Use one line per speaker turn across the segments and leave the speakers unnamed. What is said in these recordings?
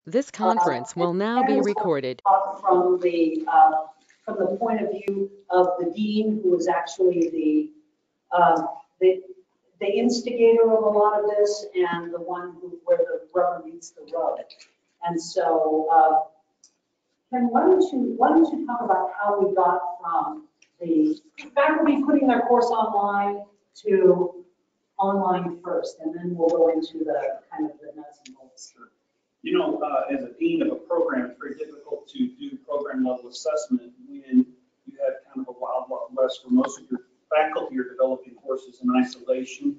This conference will now be recorded.
From the point of view of the dean, who is actually the instigator of a lot of this and the one where the rubber meets the road. And so, Ken, why don't you talk about how we got from the faculty putting their course online to online first, and then we'll go into the kind of the nuts and bolts.
Sure. You know, as a dean of a program, it's very difficult to do program level assessment when you have kind of a wild west where most of your faculty are developing courses in isolation.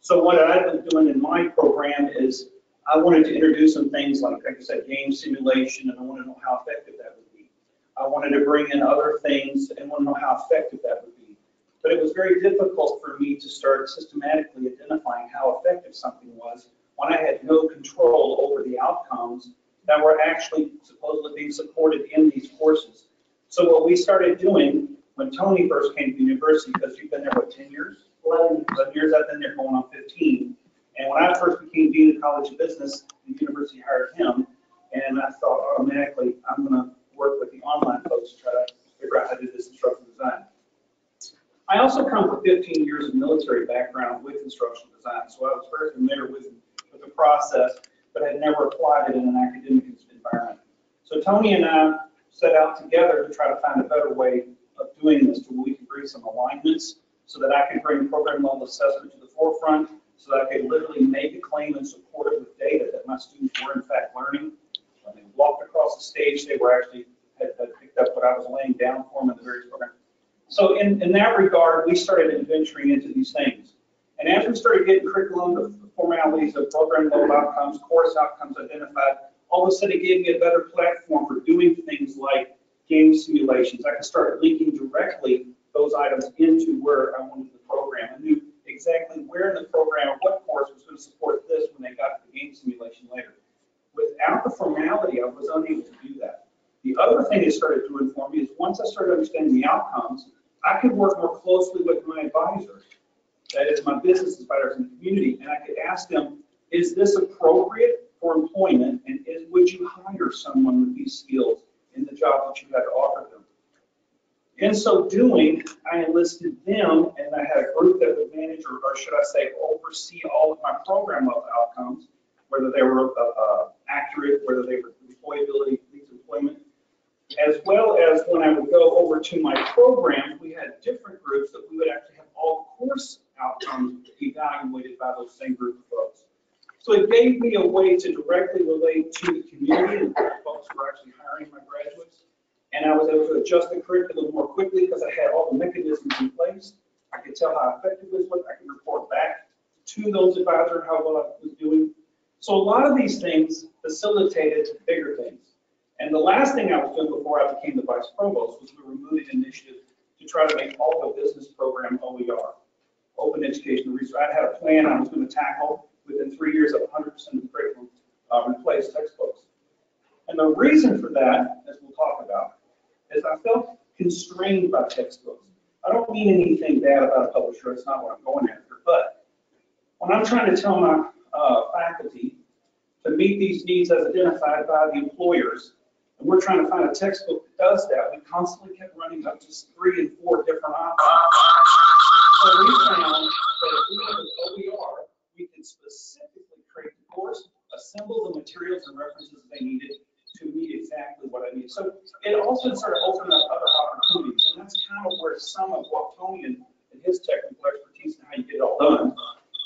So what I've been doing in my program is I wanted to introduce some things like I said, game simulation, and I want to know how effective that would be. I wanted to bring in other things and want to know how effective that would be. But it was very difficult for me to start systematically identifying how effective something was when I had no control over the outcomes that were actually supposedly being supported in these courses. So what we started doing when Tony first came to the university, because you've been there, what, 10 years? 11 years I've been there, going on 15. And when I first became dean of College of Business, the university hired him, and I thought automatically I'm going to work with the online folks to try to figure out how to do this instructional design. I also come from 15 years of military background with instructional design, so I was very familiar with the process, but had never applied it in an academic environment. So Tony and I set out together to try to find a better way of doing this, to where we can bring some alignments so that I can bring program level assessment to the forefront, so that I could literally make a claim and support it with data that my students were in fact learning. When they walked across the stage, they were actually had picked up what I was laying down for them in the various programs. So in that regard, we started venturing into these things. And as we started getting curriculum, the formalities of program level outcomes, course outcomes identified, all of a sudden it gave me a better platform for doing things like game simulations. I could start linking directly those items into where I wanted the program. I knew exactly where in the program or what course was going to support this when they got to the game simulation later. Without the formality, I was unable to do that. The other thing it started doing for me is once I started understanding the outcomes, I could work more closely with my advisors, that is my business advisors in the community, and I could ask them, is this appropriate for employment, and would you hire someone with these skills in the job that you had to offer them? In so doing, I enlisted them, and I had a group that would manage, or should I say, oversee all of my program level outcomes, whether they were accurate, whether they were employability, leads employment, as well as when I would go over to my programs, we had different groups that we would actually have all course outcomes evaluated by those same group of folks. So it gave me a way to directly relate to the community and the folks who were actually hiring my graduates. And I was able to adjust the curriculum more quickly because I had all the mechanisms in place. I could tell how effective it was. I could report back to those advisors how well I was doing. So a lot of these things facilitated bigger things. And the last thing I was doing before I became the vice provost was we were moving an initiative to try to make all the business program OER, open educational research. I had a plan I was going to tackle within 3 years of 100% of the curriculum replace textbooks. And the reason for that, as we'll talk about, is I felt constrained by textbooks. I don't mean anything bad about a publisher. It's not what I'm going after. But when I'm trying to tell my faculty to meet these needs as identified by the employers, and we're trying to find a textbook that does that, we constantly kept running up just 3 and 4 different options. So we found that if we have an OER, we can specifically create the course, assemble the materials and references they needed to meet exactly what I need. So it also started opening up other opportunities, and that's kind of where some of what Tony and his technical expertise and how you get it all done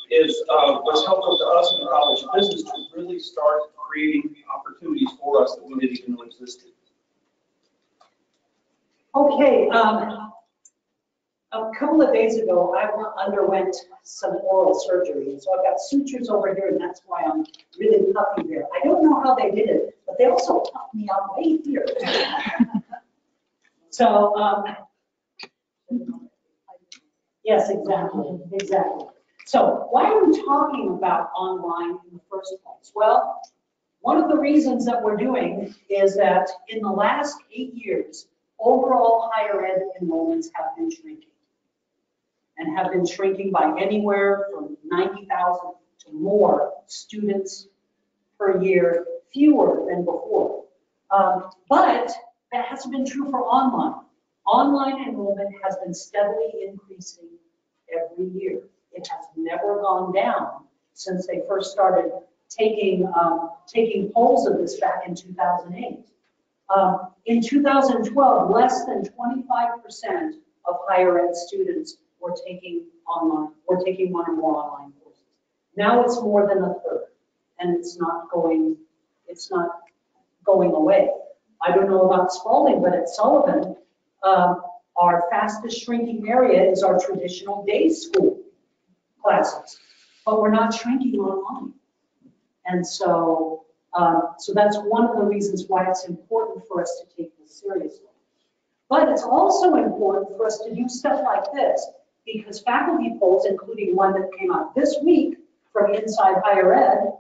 was helpful to us in the College of Business to really start creating opportunities for us that we didn't even know existed.
Okay, a couple of days ago, I underwent some oral surgery, and so I've got sutures over here, and that's why I'm really puffy there. I don't know how they did it, but they also puffed me out way here. So, yes, exactly. So why are we talking about online in the first place? Well, one of the reasons that we're doing is that in the last 8 years, overall higher ed enrollments have been shrinking, and have been shrinking by anywhere from 90,000 to more students per year fewer than before. But that hasn't been true for online. Online enrollment has been steadily increasing every year. It has never gone down since they first started taking polls of this back in 2008. In 2012, less than 25% of higher ed students were taking one or more online courses. Now it's more than a third, and it's not going away. I don't know about Spalding, but at Sullivan, our fastest shrinking area is our traditional day school classes, but we're not shrinking online. And so that's one of the reasons why it's important for us to take this seriously. But it's also important for us to do stuff like this, because faculty polls, including one that came out this week from Inside Higher Ed,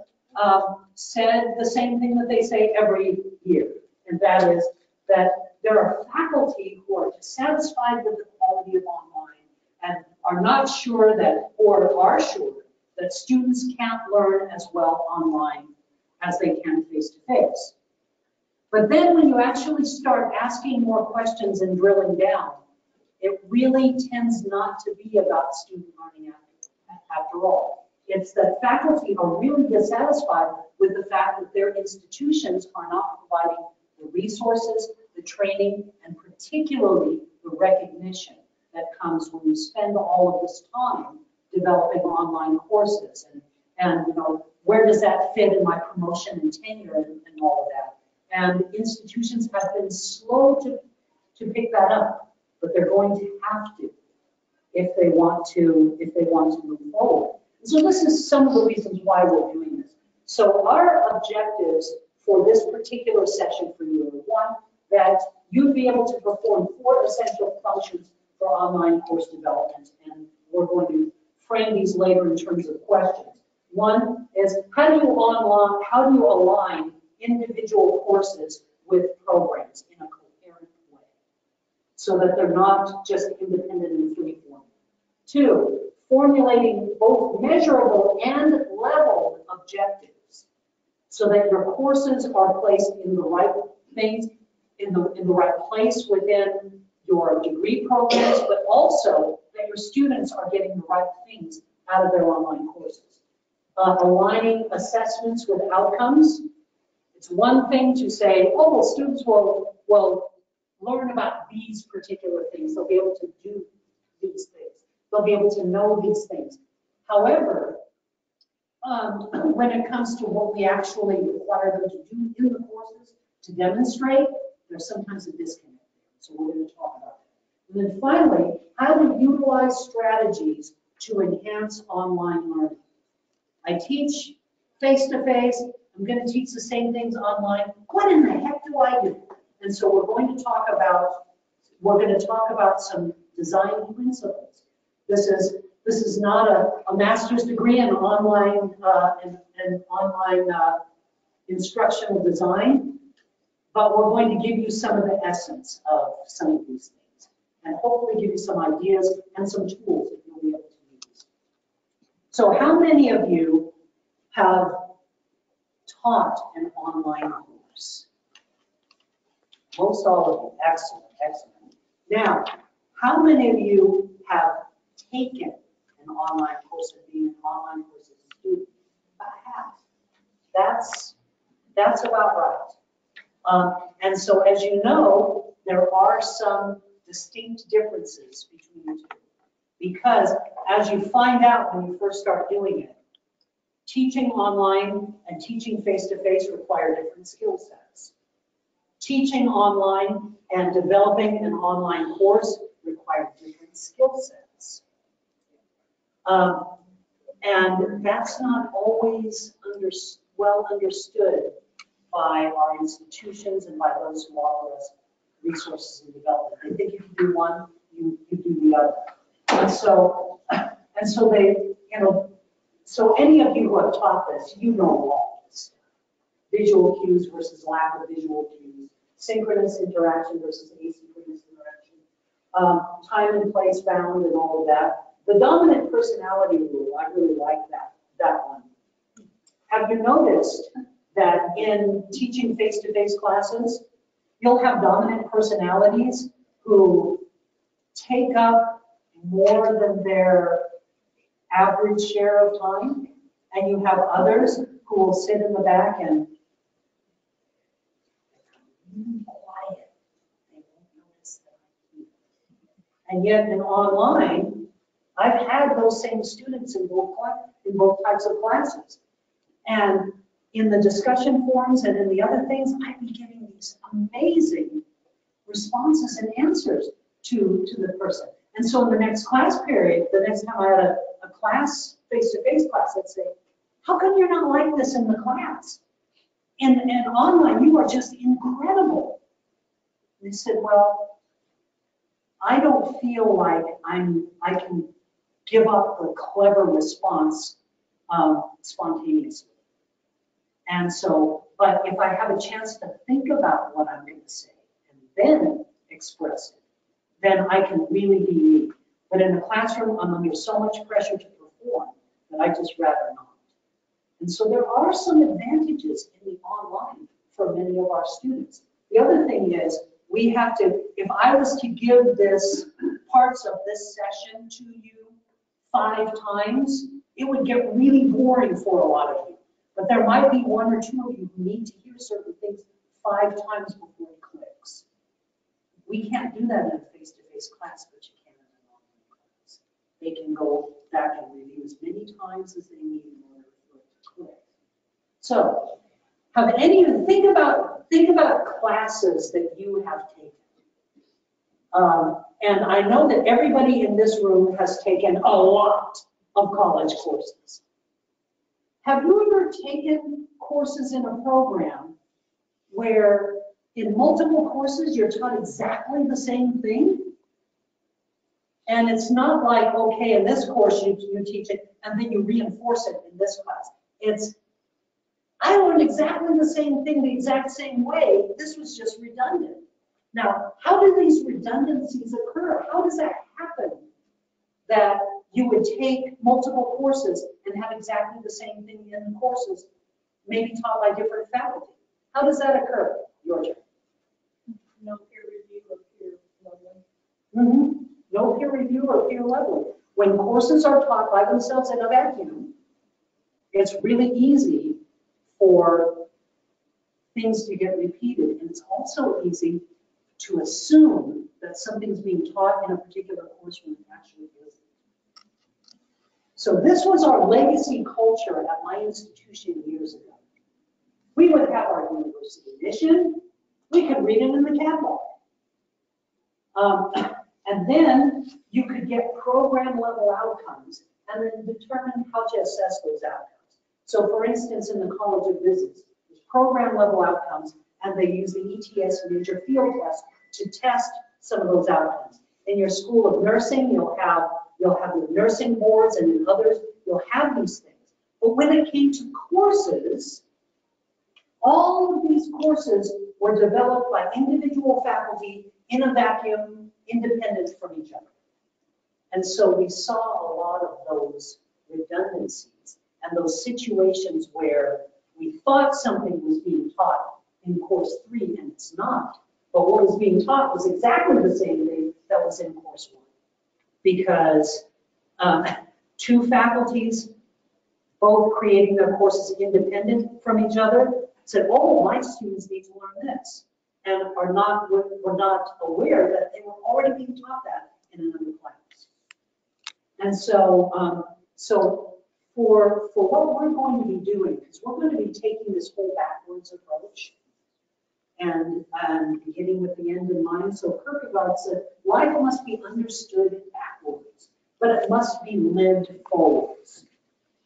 said the same thing that they say every year, and that is that there are faculty who are dissatisfied with the quality of online and are not sure that, or are sure that students can't learn as well online as they can face-to-face. But then when you actually start asking more questions and drilling down, it really tends not to be about student learning after all. It's that faculty are really dissatisfied with the fact that their institutions are not providing the resources, the training, and particularly the recognition that comes when you spend all of this time developing online courses. And you know, where does that fit in my promotion and tenure and all of that? And institutions have been slow to pick that up, but they're going to have to if they want to move forward. And so this is some of the reasons why we're doing this. So our objectives for this particular session for you are: one, that you'd be able to perform 4 essential functions for online course development, and we're going to frame these later in terms of questions. One is, how do you align individual courses with programs in a coherent way so that they're not just independent and free-form? 2, formulating both measurable and leveled objectives so that your courses are placed in the right things, in the right place within your degree programs, but also that your students are getting the right things out of their online courses. Aligning assessments with outcomes. It's one thing to say, oh, well, students will learn about these particular things. They'll be able to do these things. They'll be able to know these things. However, when it comes to what we actually require them to do in the courses to demonstrate, there's sometimes a disconnect there. So we're going to talk about that. And then finally, how to utilize strategies to enhance online learning. I teach face-to-face. I'm going to teach the same things online. What in the heck do I do? And so we're going to talk about some design principles. This is not a master's degree in online instructional design, but we're going to give you some of the essence of some of these things, and hopefully give you some ideas and some tools that you'll be able to use. So how many of you have taught an online course? Most all of you. Excellent, excellent. Now, how many of you have taken an online course and being an online course as a student? About half. That's about right. And so, as you know, there are some distinct differences between the two, because as you find out when you first start doing it, teaching online and teaching face-to-face require different skill sets. Teaching online and developing an online course require different skill sets. And that's not always well understood by our institutions and by those who offer us resources and development. They think if you do one, you do the other. And so they, so any of you who have taught this, you know all this. Visual cues versus lack of visual cues, synchronous interaction versus asynchronous interaction, time and place bound and all of that. The dominant personality rule, I really like that one. Have you noticed that in teaching face-to-face classes, you'll have dominant personalities who take up more than their average share of time, and you have others who will sit in the back and be quiet. They won't notice that I'm here. And yet in online, I've had those same students in both types of classes. And in the discussion forums and in the other things, I'd be getting these amazing responses and answers to the person. And so in the next class period, the next time I had a class, face-to-face class, I'd say, how come you're not like this in the class? And online, you are just incredible. And they said, well, I don't feel like I can give up the clever response spontaneously. And so, but if I have a chance to think about what I'm going to say and then express it, then I can really be me. But in the classroom, I'm under so much pressure to perform that I just rather not. And so there are some advantages in the online for many of our students. The other thing is we have to, if I was to give this parts of this session to you 5 times, it would get really boring for a lot of you. But there might be 1 or 2 of you who need to hear certain things 5 times before it clicks. We can't do that in a face-to-face class, but you can in an online class. They can go back and review as many times as they need in order for it to click. So, have any of you think about classes that you have taken. And I know that everybody in this room has taken a lot of college courses. Have you ever taken courses in a program where in multiple courses you're taught exactly the same thing? And it's not like, okay, in this course you teach it and then you reinforce it in this class. It's, I learned exactly the same thing the exact same way. This was just redundant. Now, how do these redundancies occur? How does that happen? That you would take multiple courses and have exactly the same thing in the courses, maybe taught by different faculty. How does that occur? Your turn.
No peer review or peer leveling.
No peer review or peer leveling. When courses are taught by themselves in a vacuum, it's really easy for things to get repeated. And it's also easy to assume that something's being taught in a particular course when it actually isn't. So this was our legacy culture at my institution years ago. We would have our university mission. We could read it in the catalog. And then you could get program level outcomes and then determine how to assess those outcomes. So for instance, in the College of Business, there's program level outcomes and they use the ETS major field test to test some of those outcomes. In your School of Nursing, you'll have the nursing boards, and in others, you'll have these things. But when it came to courses, all of these courses were developed by individual faculty in a vacuum, independent from each other. And so we saw a lot of those redundancies and those situations where we thought something was being taught in course 3 and it's not. But what was being taught was exactly the same thing that was in course 1. Because 2 faculties, both creating their courses independent from each other, said, oh, my students need to learn this, and were not aware that they were already being taught that in another class. And so, for what we're going to be doing, because we're going to be taking this whole backwards approach, and beginning with the end in mind. So Kierkegaard said, life must be understood backwards, but it must be lived forwards.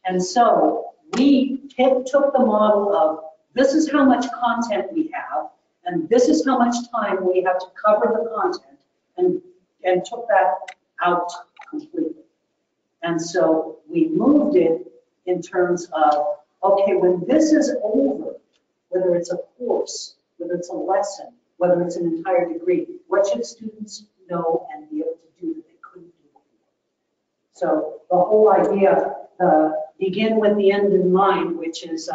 And so we took the model of, this is how much content we have, and this is how much time we have to cover the content, and took that out completely. And so we moved it in terms of, okay, when this is over, whether it's a course, whether it's a lesson, whether it's an entire degree, what should students know and be able to do that they couldn't do before? So the whole idea, begin with the end in mind, which is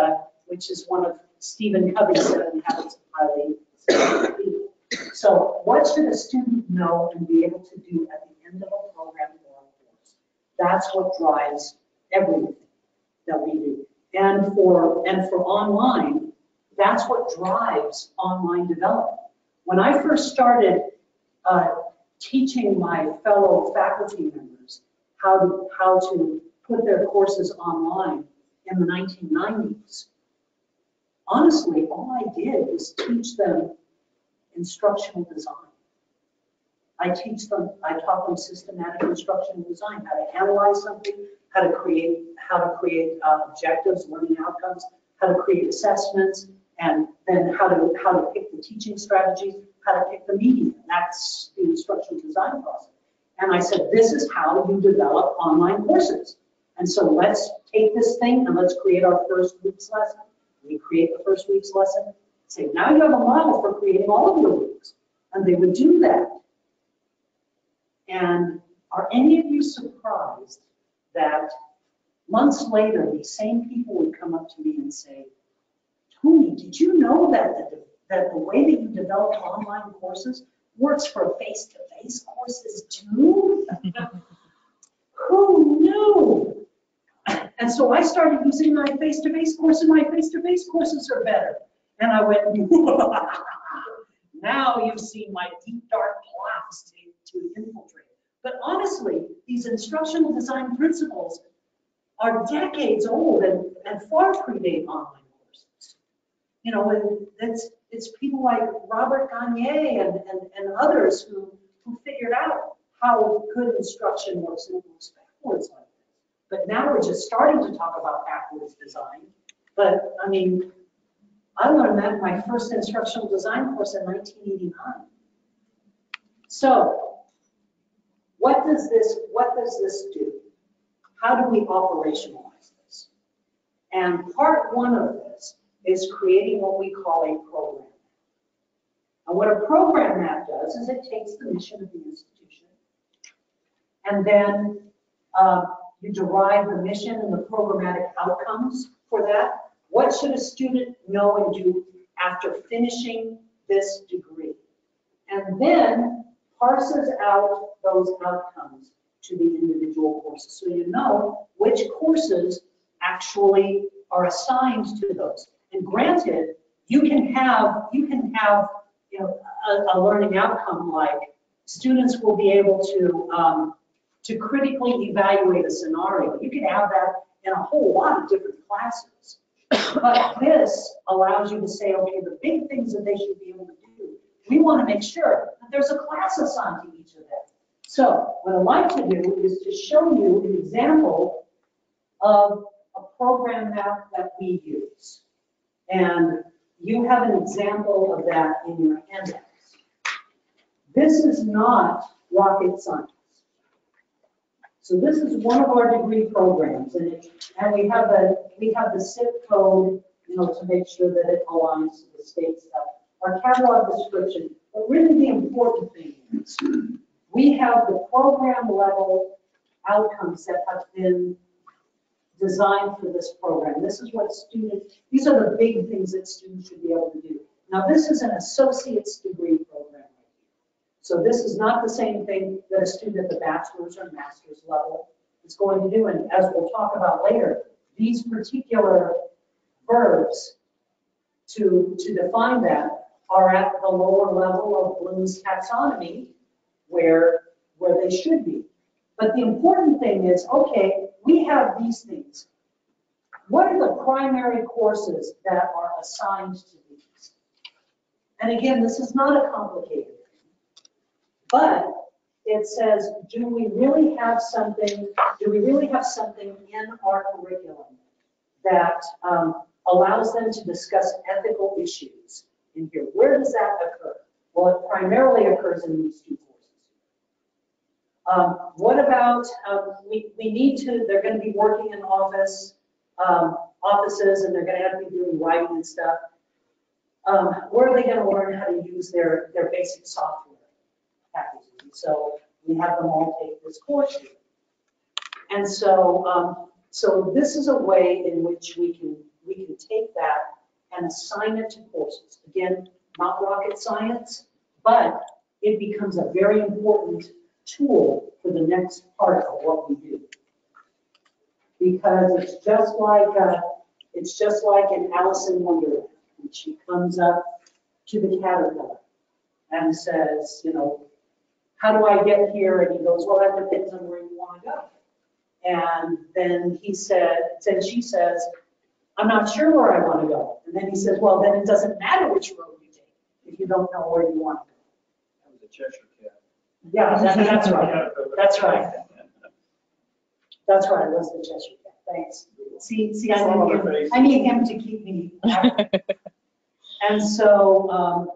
one of Stephen Covey, 7 Habits of Highly Effective People. So what should a student know and be able to do at the end of a program or a course? That's what drives everything that we do. And for online, that's what drives online development. When I first started teaching my fellow faculty members how to put their courses online in the 1990s, honestly, all I did was teach them instructional design. I taught them systematic instructional design, how to analyze something, how to create objectives, learning outcomes, how to create assessments, and then how to pick the teaching strategies, how to pick the medium. That's the instructional design process. And I said, this is how you develop online courses. And so let's take this thing and let's create our first week's lesson. We create the first week's lesson, say, now you have a model for creating all of your weeks. And they would do that. And are any of you surprised that months later, these same people would come up to me and say, Tony, did you know that the way that you develop online courses works for face-to-face courses too? Who knew? And so I started using my face-to-face course, and my face-to-face courses are better. And I went, now you've seen my deep, dark plots to infiltrate. But honestly, these instructional design principles are decades old and far predate online courses. You know, and it's people like Robert Gagne and others who figured out how good instruction works, and it works backwards like this. But now we're just starting to talk about backwards design. But I mean, I learned that in my first instructional design course in 1989. So what does this do? How do we operationalize this? And part one of this is creating what we call a program. And what a program map does is it takes the mission of the institution, and then you derive the mission and the programmatic outcomes for that. What should a student know and do after finishing this degree? And then parses out those outcomes to the individual courses, so you know which courses actually are assigned to those. And granted, you can have you know, a learning outcome like students will be able to critically evaluate a scenario. You can have that in a whole lot of different classes. But this allows you to say, okay, the big things that they should be able to do, we want to make sure that there's a class assigned to each of them. So what I'd like to do is to show you an example of a program map that we use. And you have an example of that in your handouts. This is not rocket science. So this is one of our degree programs, and we have the zip code, you know, to make sure that it aligns to the state stuff. Our catalog description, but really the important thing is we have the program level outcomes that have been designed for this program. This is what these are the big things that students should be able to do. Now this is an associate's degree program. So this is not the same thing that a student at the bachelor's or master's level is going to do. And as we'll talk about later, these particular verbs to define that are at the lower level of Bloom's taxonomy where they should be. But the important thing is, okay, we have these things. What are the primary courses that are assigned to these? And again, this is not a complicated thing. But it says, do we really have something in our curriculum that allows them to discuss ethical issues in here? Where does that occur? Well, it primarily occurs in these two courses. What about, we need to, they're going to be working in offices, and they're going to have to be doing writing and stuff. Where are they going to learn how to use their basic software packages? And so we have them all take this course here. And so, so this is a way in which we can take that and assign it to courses. Again, not rocket science, but it becomes a very important tool for the next part of what we do. Because it's just like in Alice in Wonderland, when she comes up to the caterpillar and says, you know, how do I get here? And he goes, well, that depends on where you want to go. And then she says, I'm not sure where I want to go. And then he says, well, then it doesn't matter which road you take if you don't know where you want to go.
That was a Cheshire cat.
Yeah, that's right. That's right. That's right. It was the Cheshire cat. Thanks. See, I need him to keep me happy. And so,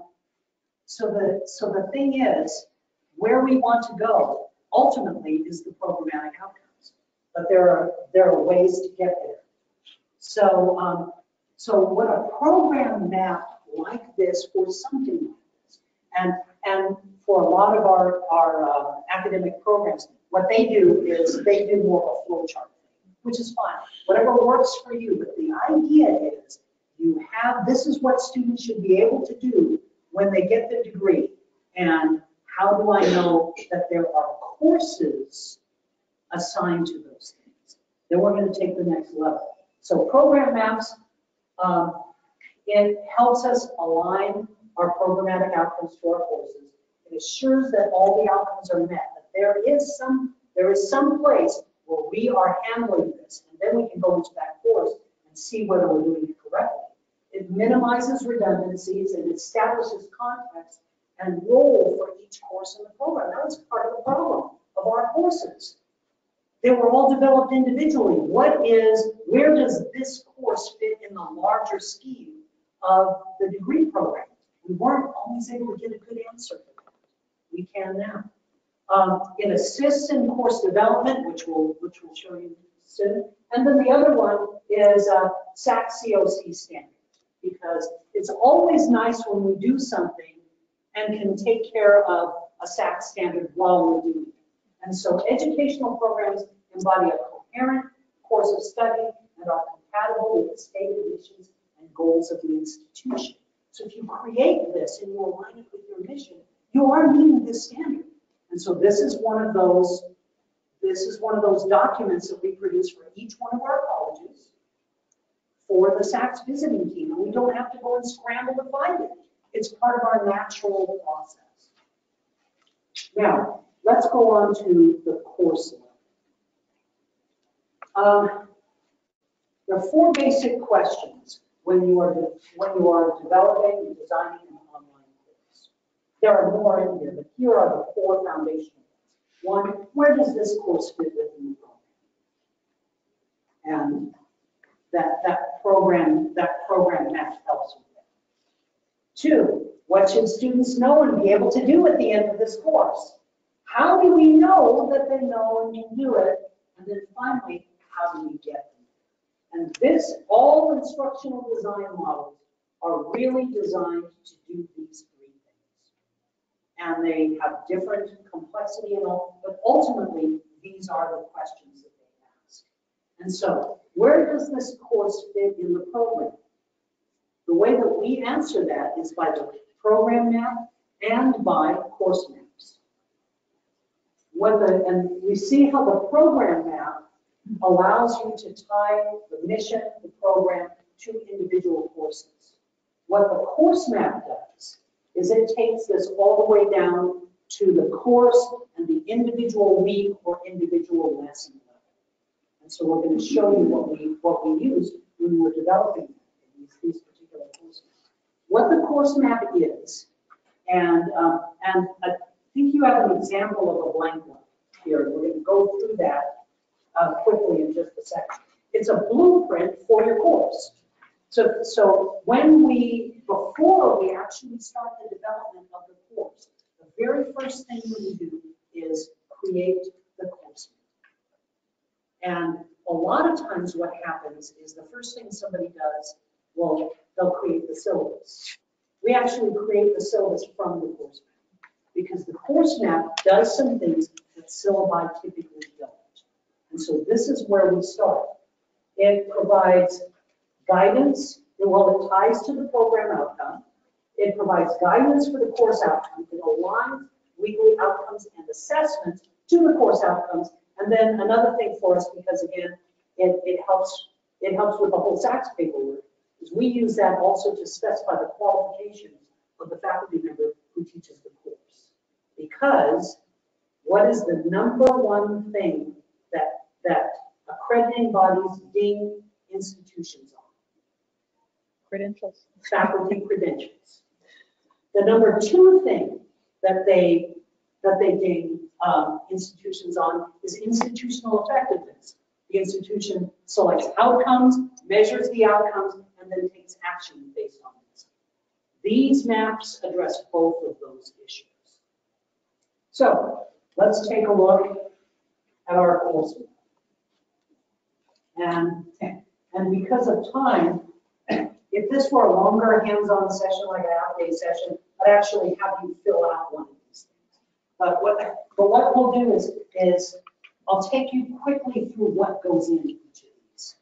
so the thing is, where we want to go ultimately is the programmatic outcomes. But there are ways to get there. So, so what a program map like this, or something like this, and for a lot of our academic programs, what they do is they do more of a flow chart, which is fine. Whatever works for you, but the idea is this is what students should be able to do when they get the degree. And how do I know that there are courses assigned to those things? Then we're going to take the next level. So program maps, it helps us align our programmatic outcomes to our courses. It assures that all the outcomes are met, that there is some place where we are handling this, and then we can go into that course and see whether we're doing it correctly. It minimizes redundancies and establishes context and role for each course in the program. That was part of the problem of our courses. They were all developed individually. Where does this course fit in the larger scheme of the degree program? We weren't always able to get a good answer for that. We can now. It assists in course development, which we'll show you soon. And then the other one is SAC COC standard, because it's always nice when we do something and can take care of a SAC standard while we're doing it. And so educational programs embody a coherent course of study and are compatible with the stated missions and goals of the institution. So if you create this and you align it with your mission, you are meeting this standard. And so this is one of those documents that we produce for each one of our colleges for the SACS visiting team. And we don't have to go and scramble to find it. It's part of our natural process. Now, let's go on to the course level. There are 4 basic questions when you are developing and designing an online course. There are more in here, but here are the 4 foundational ones. 1, where does this course fit within the program? And that program map helps with that. 2, what should students know and be able to do at the end of this course? How do we know that they know and can do it? And then finally, how do we get them? And all instructional design models are really designed to do these 3 things. And they have different complexity and all, but ultimately, these are the questions that they ask. And so, where does this course fit in the program? The way that we answer that is by the program map and by course maps. And we see how the program map allows you to tie the mission, the program, to individual courses. What the course map does is it takes this all the way down to the course and the individual week or individual lesson level. And so we're going to show you what we used when we were developing these particular courses. What the course map is, and I think you have an example of a blank one here. We're going to go through that quickly in just a second. It's a blueprint for your course. So before we actually start the development of the course, the very first thing we do is create the course map. And a lot of times what happens is the first thing somebody does, well, they'll create the syllabus. We actually create the syllabus from the course map, because the course map does some things that syllabi typically don't. And so this is where we start. It provides guidance Well, it ties to the program outcome. It provides guidance for the course outcome. It aligns weekly outcomes and assessments to the course outcomes. And then another thing for us, because again, it helps with the whole SACS paperwork, is we use that also to specify the qualifications of the faculty member who teaches the course. Because what is the number one thing that accrediting bodies ding institutions on?
Credentials.
Faculty credentials. The number two thing that they ding institutions on is institutional effectiveness. The institution selects outcomes, measures the outcomes, and then takes action based on this. These maps address both of those issues. So let's take a look at our course map. And because of time, if this were a longer hands-on session, like a half-day session, I'd actually have you fill out one of these things. But what we'll do is I'll take you quickly through what goes into each of these.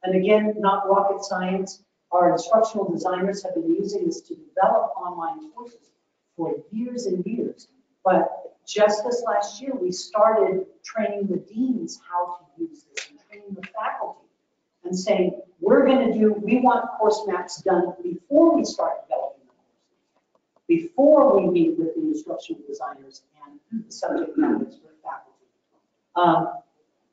And again, not rocket science. Our instructional designers have been using this to develop online courses for years and years. But just this last year, we started training the deans how to use this and training the faculty and saying, we want course maps done before we start developing the courses, before we meet with the instructional designers and the subject matter expert faculty.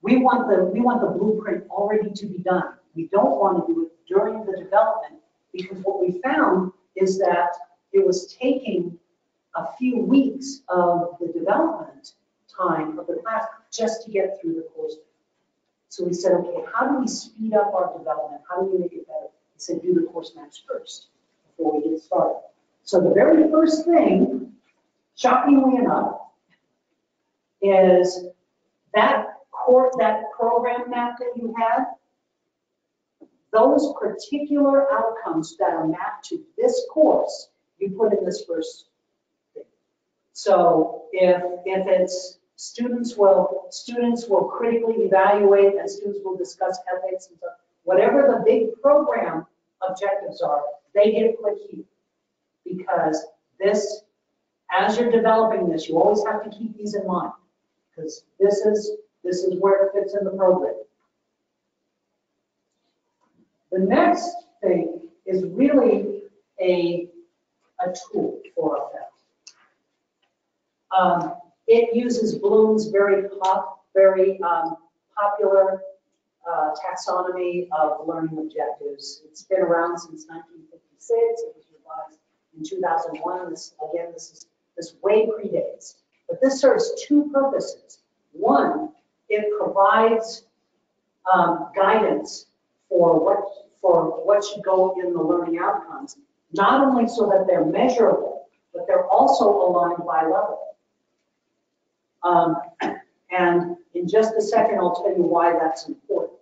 We want the blueprint already to be done. We don't want to do it during the development, because what we found is that it was taking a few weeks of the development time of the class just to get through the course. So we said, okay, how do we speed up our development? How do we make it better? We said, do the course maps first before we get started. So the very first thing, shockingly enough, is that program map that you have. Those particular outcomes that are mapped to this course, you put in this first thing. So if it's students will critically evaluate and students will discuss ethics and stuff, whatever the big program objectives are, they get put here. Because this, as you're developing this, you always have to keep these in mind, because this is where it fits in the program. The next thing is really a tool for our faculty. It uses Bloom's very popular taxonomy of learning objectives. It's been around since 1956. It was revised in 2001. This way predates. But this serves two purposes. One, it provides guidance for what should go in the learning outcomes, not only so that they're measurable, but they're also aligned by level. And in just a second, I'll tell you why that's important.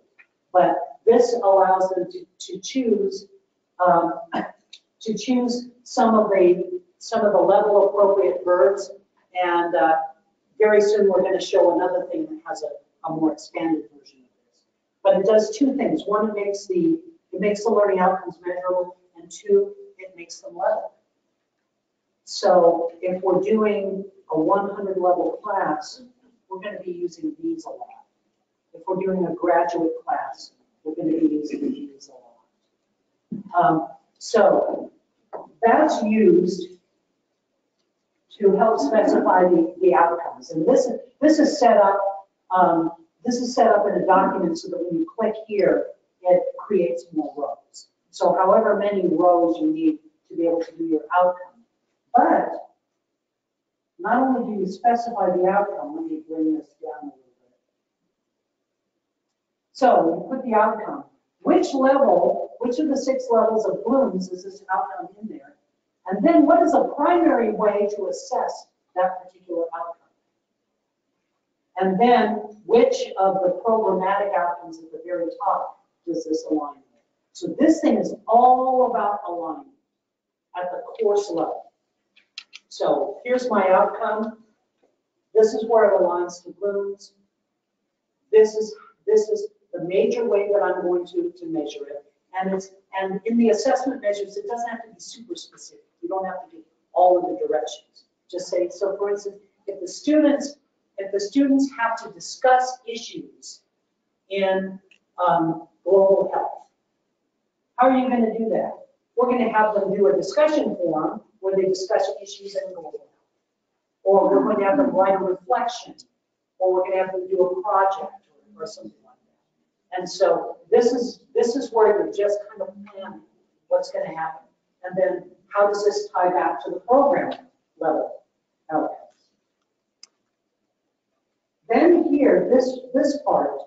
But this allows them to choose some of the level appropriate verbs. And very soon we're going to show another thing that has a more expanded version of this. But it does two things. One, it makes the learning outcomes measurable, and two, it makes them level. So if we're doing a 100 level class, we're going to be using these a lot. If we're doing a graduate class, we're going to be using these a lot. So that's used to help specify the outcomes. And this is set up in a document so that when you click here, it creates more rows. So however many rows you need to be able to do your outcome. But not only do you specify the outcome, let me bring this down a little bit. So you put the outcome. Which of the 6 levels of Bloom's is this outcome in there? And then what is a primary way to assess that particular outcome? And then which of the programmatic outcomes at the very top does this align with? So this thing is all about alignment at the course level. So here's my outcome. This is where it aligns to Bloom's. This is the major way that I'm going to measure it. And in the assessment measures, it doesn't have to be super specific. You don't have to do all of the directions. Just say, so for instance, if the students have to discuss issues in global health, how are you going to do that? We're going to have them do a discussion forum where they discuss issues in global health. Or we're going to have them write a reflection, or we're going to have them do a project or something like that. And so this is where you're just kind of planning what's going to happen. And then how does this tie back to the program level outcomes? Then here, this part,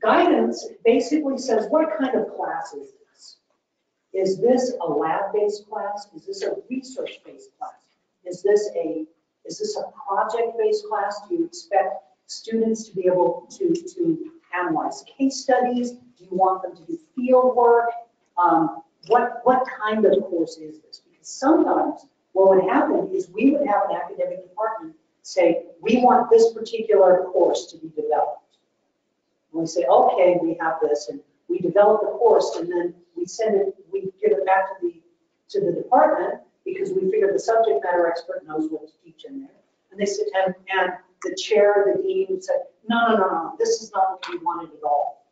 guidance basically says, what kind of class is this? Is this a lab-based class? Is this a research-based class? Is this a project-based class? Do you expect students to be able to analyze case studies? Do you want them to do field work? What kind of course is this? Because sometimes what would happen is we would have an academic department say, we want this particular course to be developed. And we say, okay, we have this, and we develop the course, and then we give it back to the department because we figure the subject matter expert knows what to teach in there. And they said, and the chair, the dean said, no, this is not what we wanted at all.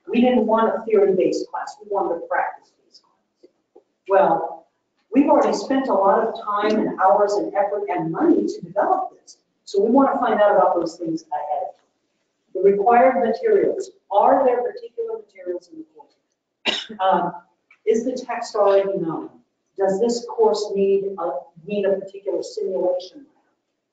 We didn't want a theory-based class, we wanted a practice-based class. Well, we've already spent a lot of time and hours and effort and money to develop this. So we want to find out about those things ahead of time. The required materials, are there particular materials in the course? Is the text already known? Does this course need a particular simulation lab?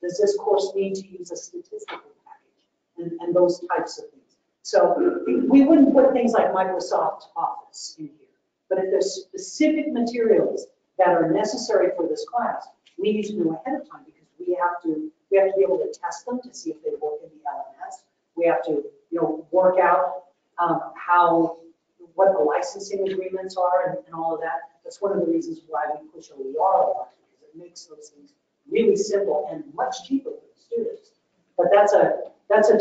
Does this course need to use a statistical package? And those types of things. So we wouldn't put things like Microsoft Office in here. But if there's specific materials that are necessary for this class, we need to know ahead of time because we have to be able to test them to see if they work in the LMS. We have to, work out what the licensing agreements are and all of that. That's one of the reasons why we push OER a lot, because it makes those things really simple and much cheaper for the students. But that's a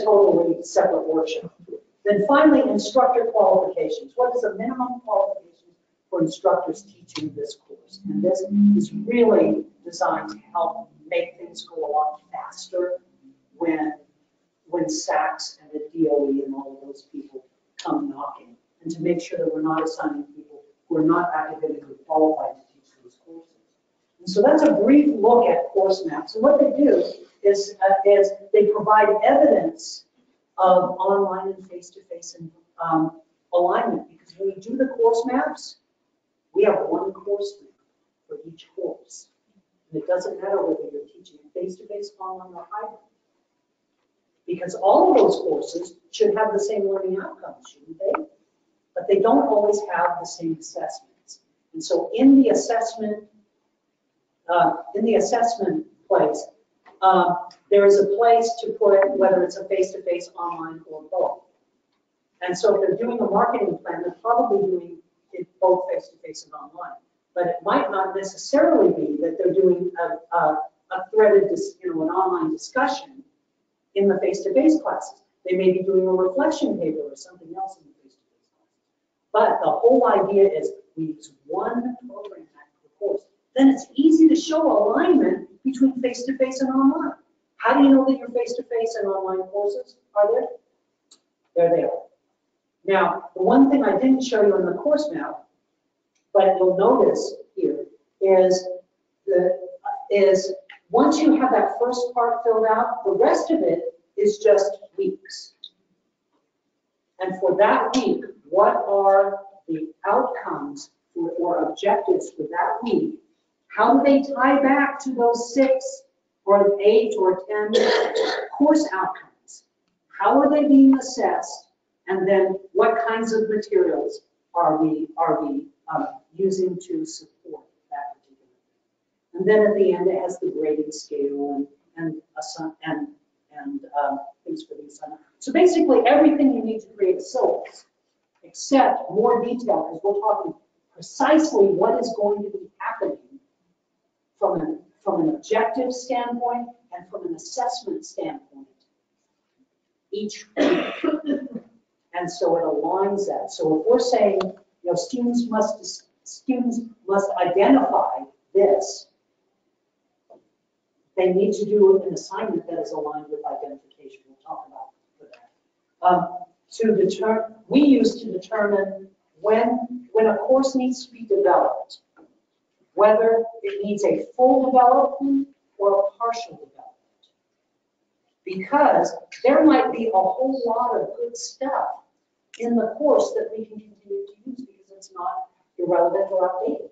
totally separate workshop. Then finally, instructor qualifications. What is the minimum qualification for instructors teaching this course? And this is really designed to help make things go a lot faster when SACS and the DOE and all of those people come knocking, and to make sure that we're not assigning people who are not academically qualified to teach those courses. And so that's a brief look at course maps. And what they do is they provide evidence of online and face-to-face alignment. Because when we do the course maps, we have one course map for each course. And it doesn't matter whether you're teaching face-to-face, online, or hybrid. Because all of those courses should have the same learning outcomes, shouldn't they? But they don't always have the same assessments. And so in the assessment place, there is a place to put whether it's a face-to-face, online, or both. And so if they're doing a marketing plan, they're probably doing it both face-to-face and online. But it might not necessarily be that they're doing a threaded, an online discussion in the face-to-face classes. They may be doing a reflection paper or something else in the face-to-face classes. But the whole idea is we use one program map per course. Then it's easy to show alignment between face-to-face and online. How do you know that your face-to-face and online courses are there? There they are. Now, the one thing I didn't show you in the course map, but you'll notice here, is once you have that first part filled out, the rest of it is just weeks. And for that week, what are the outcomes or objectives for that week? How do they tie back to those 6 or 8 or 10 course outcomes? How are they being assessed? And then what kinds of materials are we using to support that particular thing? And then at the end, it has the grading scale and things for the assignment. So basically, everything you need to create a syllabus, except more detail, because we're talking precisely what is going to be happening from an objective standpoint and from an assessment standpoint each week. And so it aligns that. So if we're saying, you know, students must identify this, they need to do an assignment that is aligned with identification. We'll talk about that. We use to determine when a course needs to be developed, whether it needs a full development or a partial development. Because there might be a whole lot of good stuff in the course that we can continue to use because it's not irrelevant or outdated.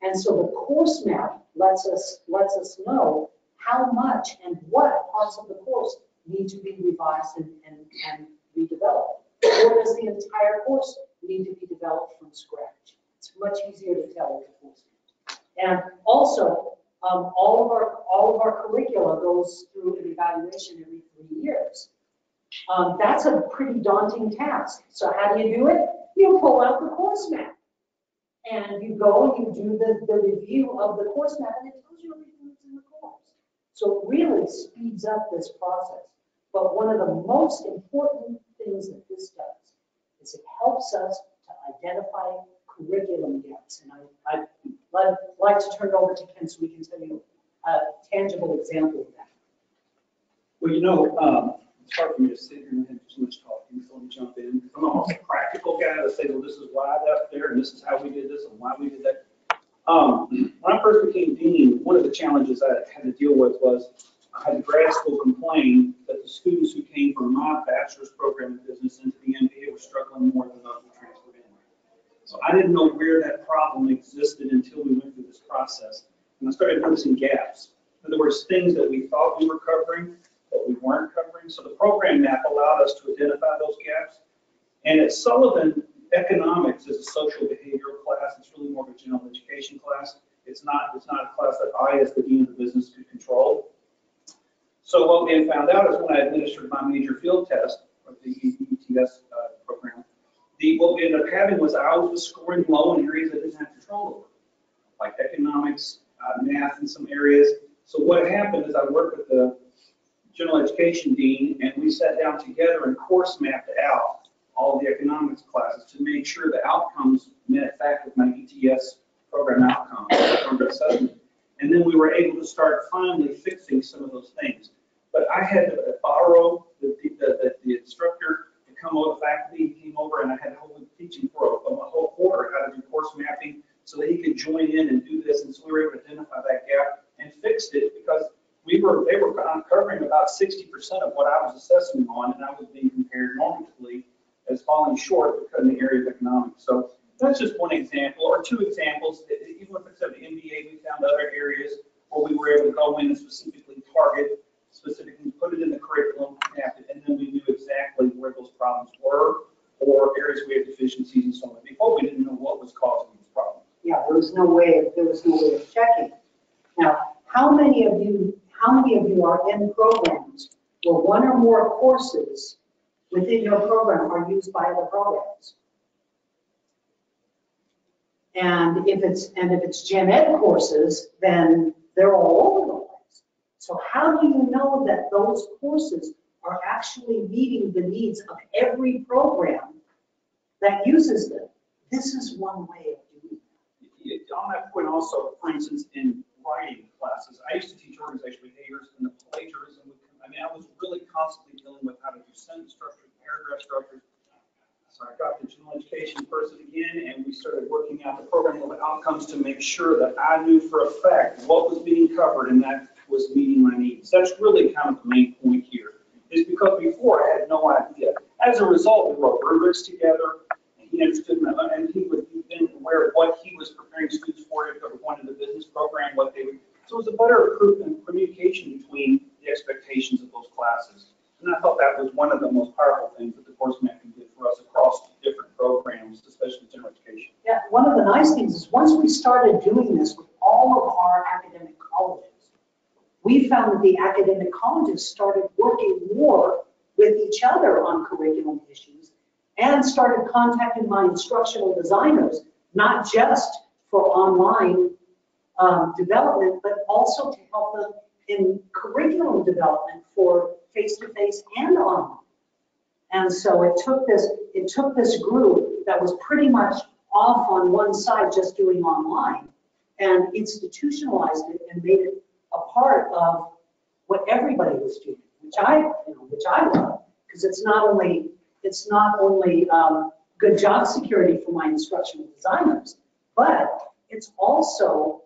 And so the course map lets us know how much and what parts of the course need to be revised and redeveloped. Or does the entire course need to be developed from scratch? It's much easier to tell with the course map. And also, all of our curricula goes through an evaluation every 3 years. That's a pretty daunting task. So how do you do it? You pull out the course map. And you go and you do the review of the course map, and it tells you everything that's in the course. So it really speeds up this process. But one of the most important things that this does is it helps us to identify curriculum gaps. And I'd like to turn it over to Ken so we can tell you a tangible example of that.
Well, you know, it's hard for me to sit here and have too much talking, so let me jump in. I'm almost a practical guy to say, well, this is why that's there, and this is how we did this, and why we did that. When I first became dean, one of the challenges I had to deal with was I had the grad school complain that the students who came from my bachelor's program in business into the MBA were struggling more than those who transferred in. So I didn't know where that problem existed until we went through this process. And I started noticing gaps. In other words, things that we thought we were covering, but we weren't covering. So the program map allowed us to identify those gaps. And at Sullivan, economics is a social behavioral class. It's really more of a general education class. It's not a class that I, as the dean of the business, could control. So what we had found out is when I administered my major field test, or the ETS program, what we ended up having was I was scoring low in areas I didn't have control over, like economics, math in some areas. So what happened is I worked with the general education dean, and we sat down together and course mapped out all the economics classes to make sure the outcomes met fact with my ETS program outcomes, program assessment. And then we were able to start finally fixing some of those things. But I had to borrow the instructor to come over, the faculty came over, and I had to hold teaching for a whole quarter how to do course mapping so that he could join in and do this. And so we were able to identify that gap and fixed it because they were covering about 60% of what I was assessing on, and I was being compared normatively as falling short because in the area of economics. So that's just one example, or two examples. Even if it's at the MBA, we found other areas where we were able to go in and specifically target, specifically put it in the curriculum, and then we knew exactly where those problems were, or areas we had deficiencies and so on. Before, we didn't know what was causing these problems.
Yeah, there was no way of checking. Now, how many of you are in programs where one or more courses within your program are used by other programs? And if it's gen ed courses, then they're all over the place. So how do you know that those courses are actually meeting the needs of every program that uses them? This is one way of doing it.
On that point also, for instance, in writing classes, I used to teach organizational behaviors, and the plagiarism I was really constantly dealing with how to do sentence structures, paragraph structures. So I got the general education person again, and we started working out the program level outcomes to make sure that I knew for a fact what was being covered and that was meeting my needs. That's really kind of the main point here, is because before I had no idea. As a result, we wrote rubrics together, and he understood, and he would be aware of what he was preparing students for if they were going to the business program, what they would. So it was a better communication between the expectations of those classes. And I thought that was one of the most powerful things that the course mapping did for us across different programs, especially general education.
Yeah, one of the nice things is once we started doing this with all of our academic colleges, we found that the academic colleges started working more with each other on curriculum issues and started contacting my instructional designers, not just for online development, but also to help them in curriculum development for face-to-face and online. And so it took this group that was pretty much off on one side just doing online and institutionalized it and made it a part of what everybody was doing, which I love, because it's not only good job security for my instructional designers, but it's also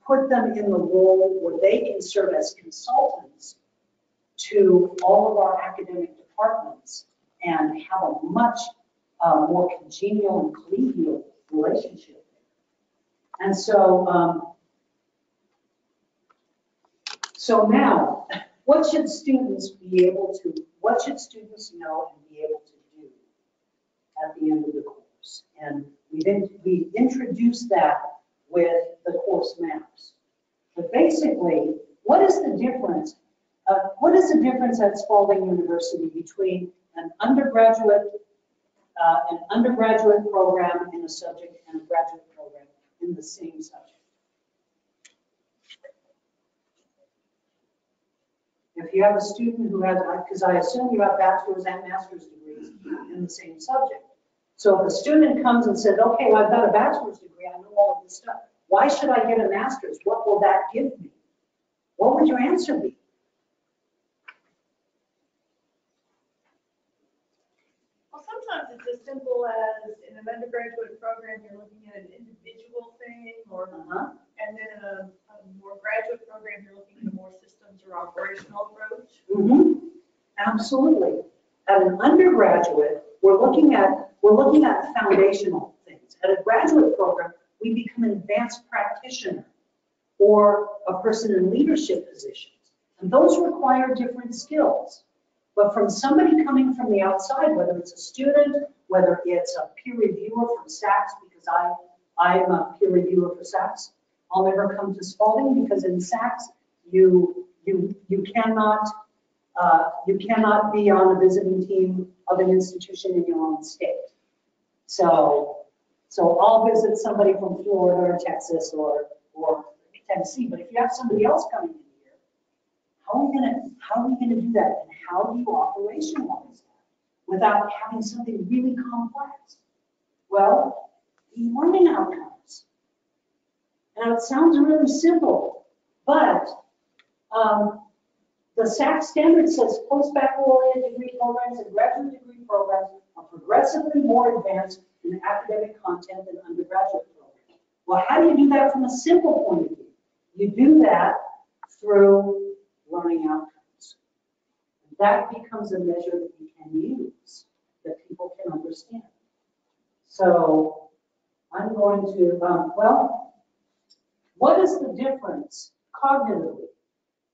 put them in the role where they can serve as consultants to all of our academic departments and have a much more congenial and collegial relationship. And so, so now, what should students know and be able to do at the end of the course? And we introduced that with the course maps. But basically, what is the difference? What is the difference at Spalding University between an undergraduate program in a subject and a graduate program in the same subject? If you have a student who has, because I assume you have bachelor's and master's degrees in the same subject. So if a student comes and says, okay, well, I've got a bachelor's degree, I know all of this stuff. Why should I get a master's? What will that give me? What would your answer be?
Well, sometimes it's as simple as in an undergraduate program, you're looking at an individual thing, or and then in a more graduate program, you're looking at a more systems or operational approach.
Absolutely. At an undergraduate, we're looking at foundational things. At a graduate program, we become an advanced practitioner or a person in leadership positions. And those require different skills. But from somebody coming from the outside, whether it's a student, whether it's a peer reviewer from SACS, because I'm a peer reviewer for SACS, I'll never come to Spalding because in SACS, you cannot be on a visiting team of an institution in your own state. So I'll visit somebody from Florida or Texas or Tennessee. But if you have somebody else coming in here, how are we gonna do that? And how do you operationalize that without having something really complex? Well, learning outcomes. Now it sounds really simple, but the SAC standard says post-baccalaureate degree programs and graduate degree programs are progressively more advanced in academic content than undergraduate programs. Well, how do you do that from a simple point of view? You do that through learning outcomes. That becomes a measure that you can use, that people can understand. So I'm going to, well, what is the difference cognitively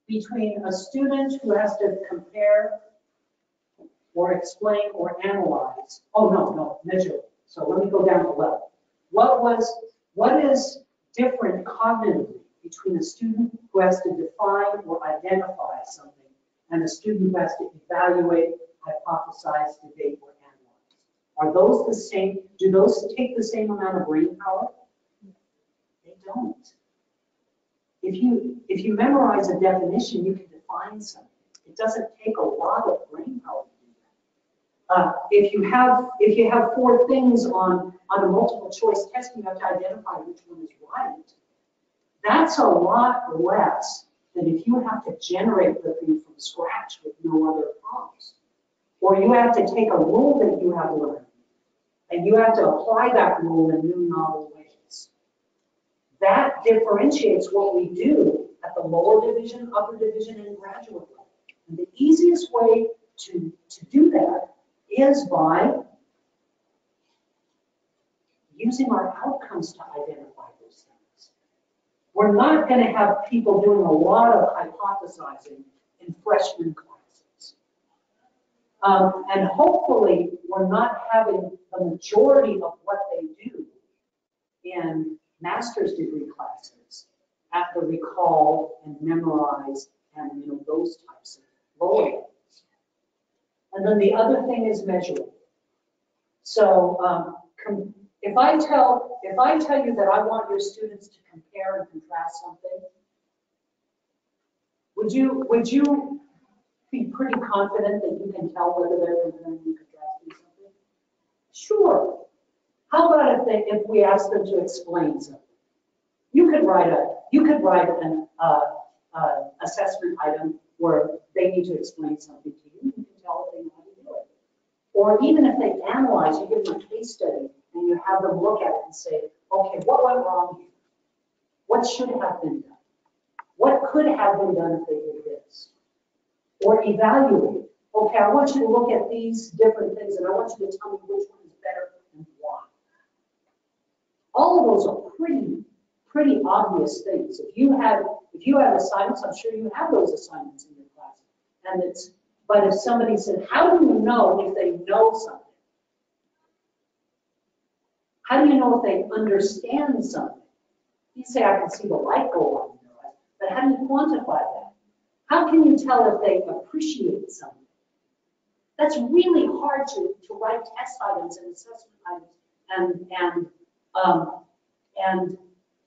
between a student who has to compare or explain or analyze? Oh, no, measure. So let me go down the level. What is different cognitively between a student who has to define or identify something and a student who has to evaluate, hypothesize, debate, or analyze? Are those the same? Do those take the same amount of brain power? They don't. If you memorize a definition, you can define something. It doesn't take a lot of brain power to do that. If you have 4 things on a multiple choice test, you have to identify which one is right. That's a lot less than if you have to generate the thing from scratch with no other prompts. Or you have to take a rule that you have learned, and you have to apply that rule in new novel ways. That differentiates what we do at the lower division, upper division, and graduate level. And the easiest way to do that is by using our outcomes to identify those things. We're not going to have people doing a lot of hypothesizing in freshman classes. And hopefully we're not having the majority of what they do in master's degree classes at the recall and memorize and those types of lower levels. And then the other thing is measuring. So if I tell you that I want your students to compare and contrast something, would you be pretty confident that you can tell whether they're comparing and contrasting? Sure. How about if we ask them to explain something? You could write an assessment item where they need to explain something to you. You can tell if they know how to do it. Or even if they analyze, you give them a case study and you have them look at it and say, okay, what went wrong here? What should have been done? What could have been done if they did this? Or evaluate. Okay, I want you to look at these different things and I want you to tell me which one is better and why. All of those are pretty obvious things. If you have assignments, I'm sure you have those assignments in your class. But if somebody said, how do you know if they know something? How do you know if they understand something? You say, I can see the light go on in their eyes, but how do you quantify that? How can you tell if they appreciate something? That's really hard to write test items and assessment items and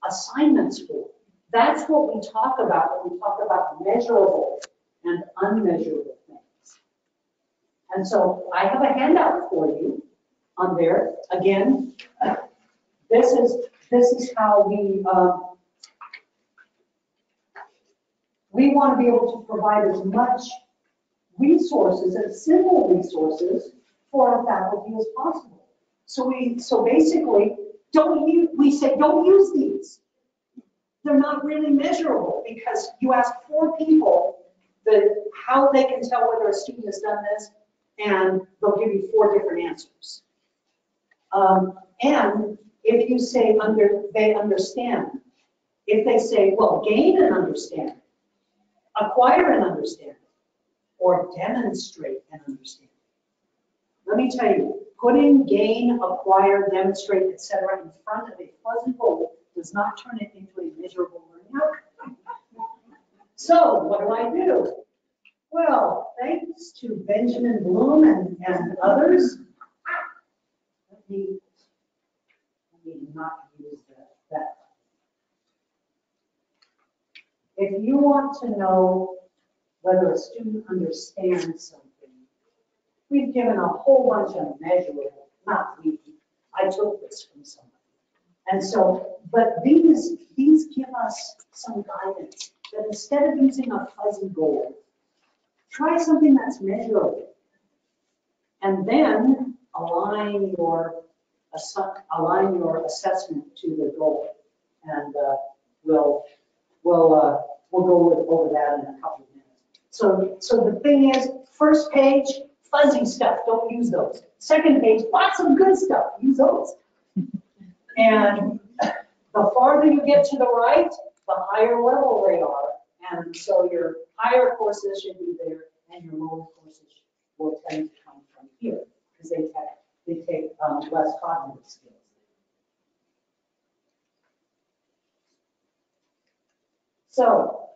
assignments for. That's what we talk about when we talk about measurable and unmeasurable things. And so I have a handout for you on there. Again, this is how we want to be able to provide as much resources and simple resources for our faculty as possible. So basically, we say don't use these. They're not really measurable because you ask 4 people how they can tell whether a student has done this, and they'll give you 4 different answers. And if you say they understand, if they say, well, gain an understanding, acquire an understanding, or demonstrate an understanding. Let me tell you, putting gain, acquire, demonstrate, etc. in front of a fuzzy goal does not turn it into a miserable learning outcome. So what do? Well, thanks to Benjamin Bloom and others, let me not use that. If you want to know whether a student understands something, we've given a whole bunch of measurable, not we, I took this from somebody. And so, but these give us some guidance that instead of using a fuzzy goal, try something that's measurable. And then align your assessment to the goal. And we'll go over that in a couple of minutes. So the thing is, first page, fuzzy stuff, don't use those. Second page, lots of good stuff, use those. And the farther you get to the right, the higher level they are. And so your higher courses should be there, and your lower courses will tend to come from here, because they take less cognitive skills. So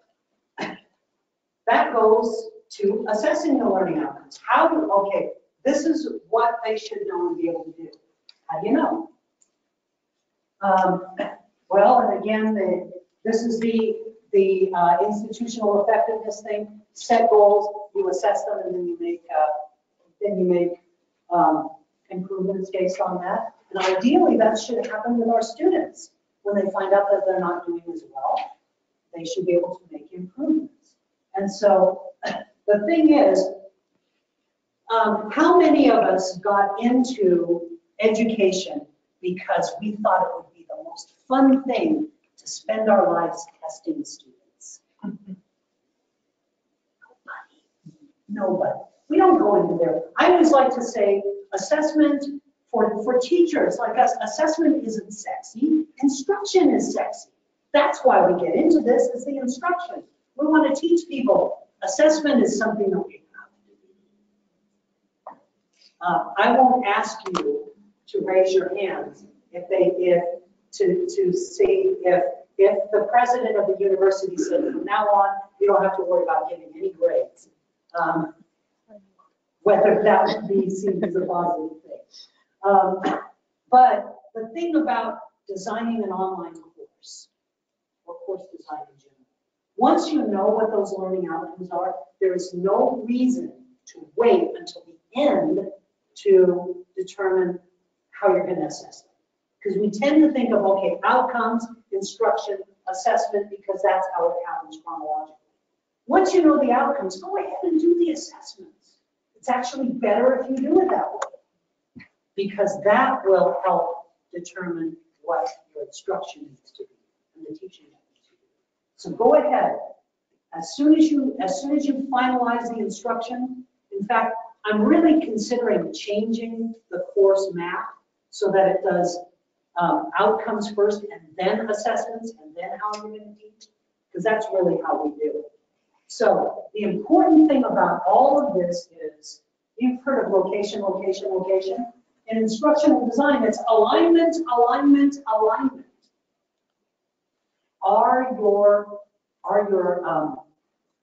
that goes to assessing the learning outcomes. Okay, this is what they should know and be able to do. How do you know? Well, and again, this is the institutional effectiveness thing. Set goals, you assess them, and then you make improvements based on that. And ideally, that should happen with our students. When they find out that they're not doing as well, they should be able to make improvements. And so the thing is, how many of us got into education because we thought it would be the most fun thing to spend our lives testing students? Nobody. We don't go into there. I always like to say assessment for teachers like us, assessment isn't sexy, instruction is sexy. That's why we get into this, is the instruction. We want to teach people. Assessment is something that we have to do. I won't ask you to raise your hands to see if the president of the university said from now on you don't have to worry about getting any grades. Whether that would be seen as a positive thing. But the thing about designing an online course, or course design in general, once you know what those learning outcomes are, there is no reason to wait until the end to determine how you're gonna assess them. Because we tend to think of, okay, outcomes, instruction, assessment, because that's how it happens chronologically. Once you know the outcomes, go ahead and do the assessments. It's actually better if you do it that way, because that will help determine what your instruction needs to be and the teaching needs to be. So go ahead. As soon as you finalize the instruction, in fact, I'm really considering changing the course map so that it does outcomes first and then assessments and then how you're going to teach, because that's really how we do it. So the important thing about all of this is, you've heard of location, location, location. In instructional design, it's alignment, alignment, alignment. Are your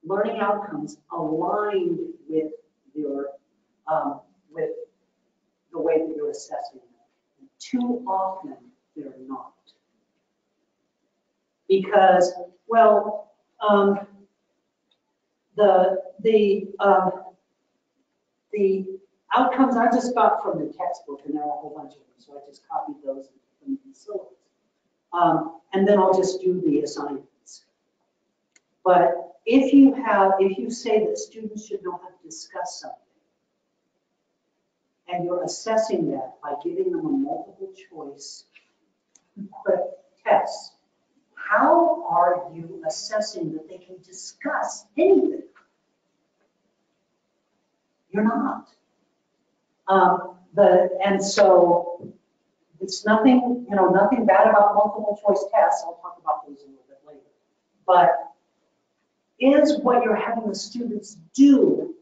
learning outcomes aligned with your with the way that you're assessing them? And too often they're not, because the outcomes I just got from the textbook, and there are a whole bunch of them, so I just copied those from the syllabus. And then I'll just do the assignments. But if you say that students should know how to discuss something, and you're assessing that by giving them a multiple choice test, how are you assessing that they can discuss anything? You're not. And so it's nothing bad about multiple choice tests. I'll talk about those a little bit later. But is what you're having the students do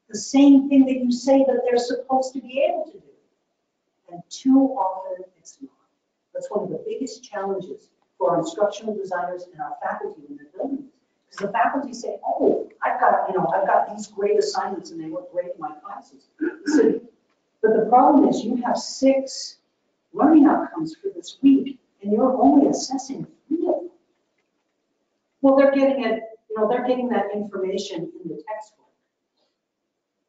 the same thing that you say that they're supposed to be able to do? And too often it's not. That's one of the biggest challenges for our instructional designers and our faculty when they're building this. Because the faculty say, oh, I've got these great assignments and they work great in my classes. So, but the problem is you have 6 learning outcomes for this week and you're only assessing 3 of them. Well, they're getting it, they're getting that information in the textbook.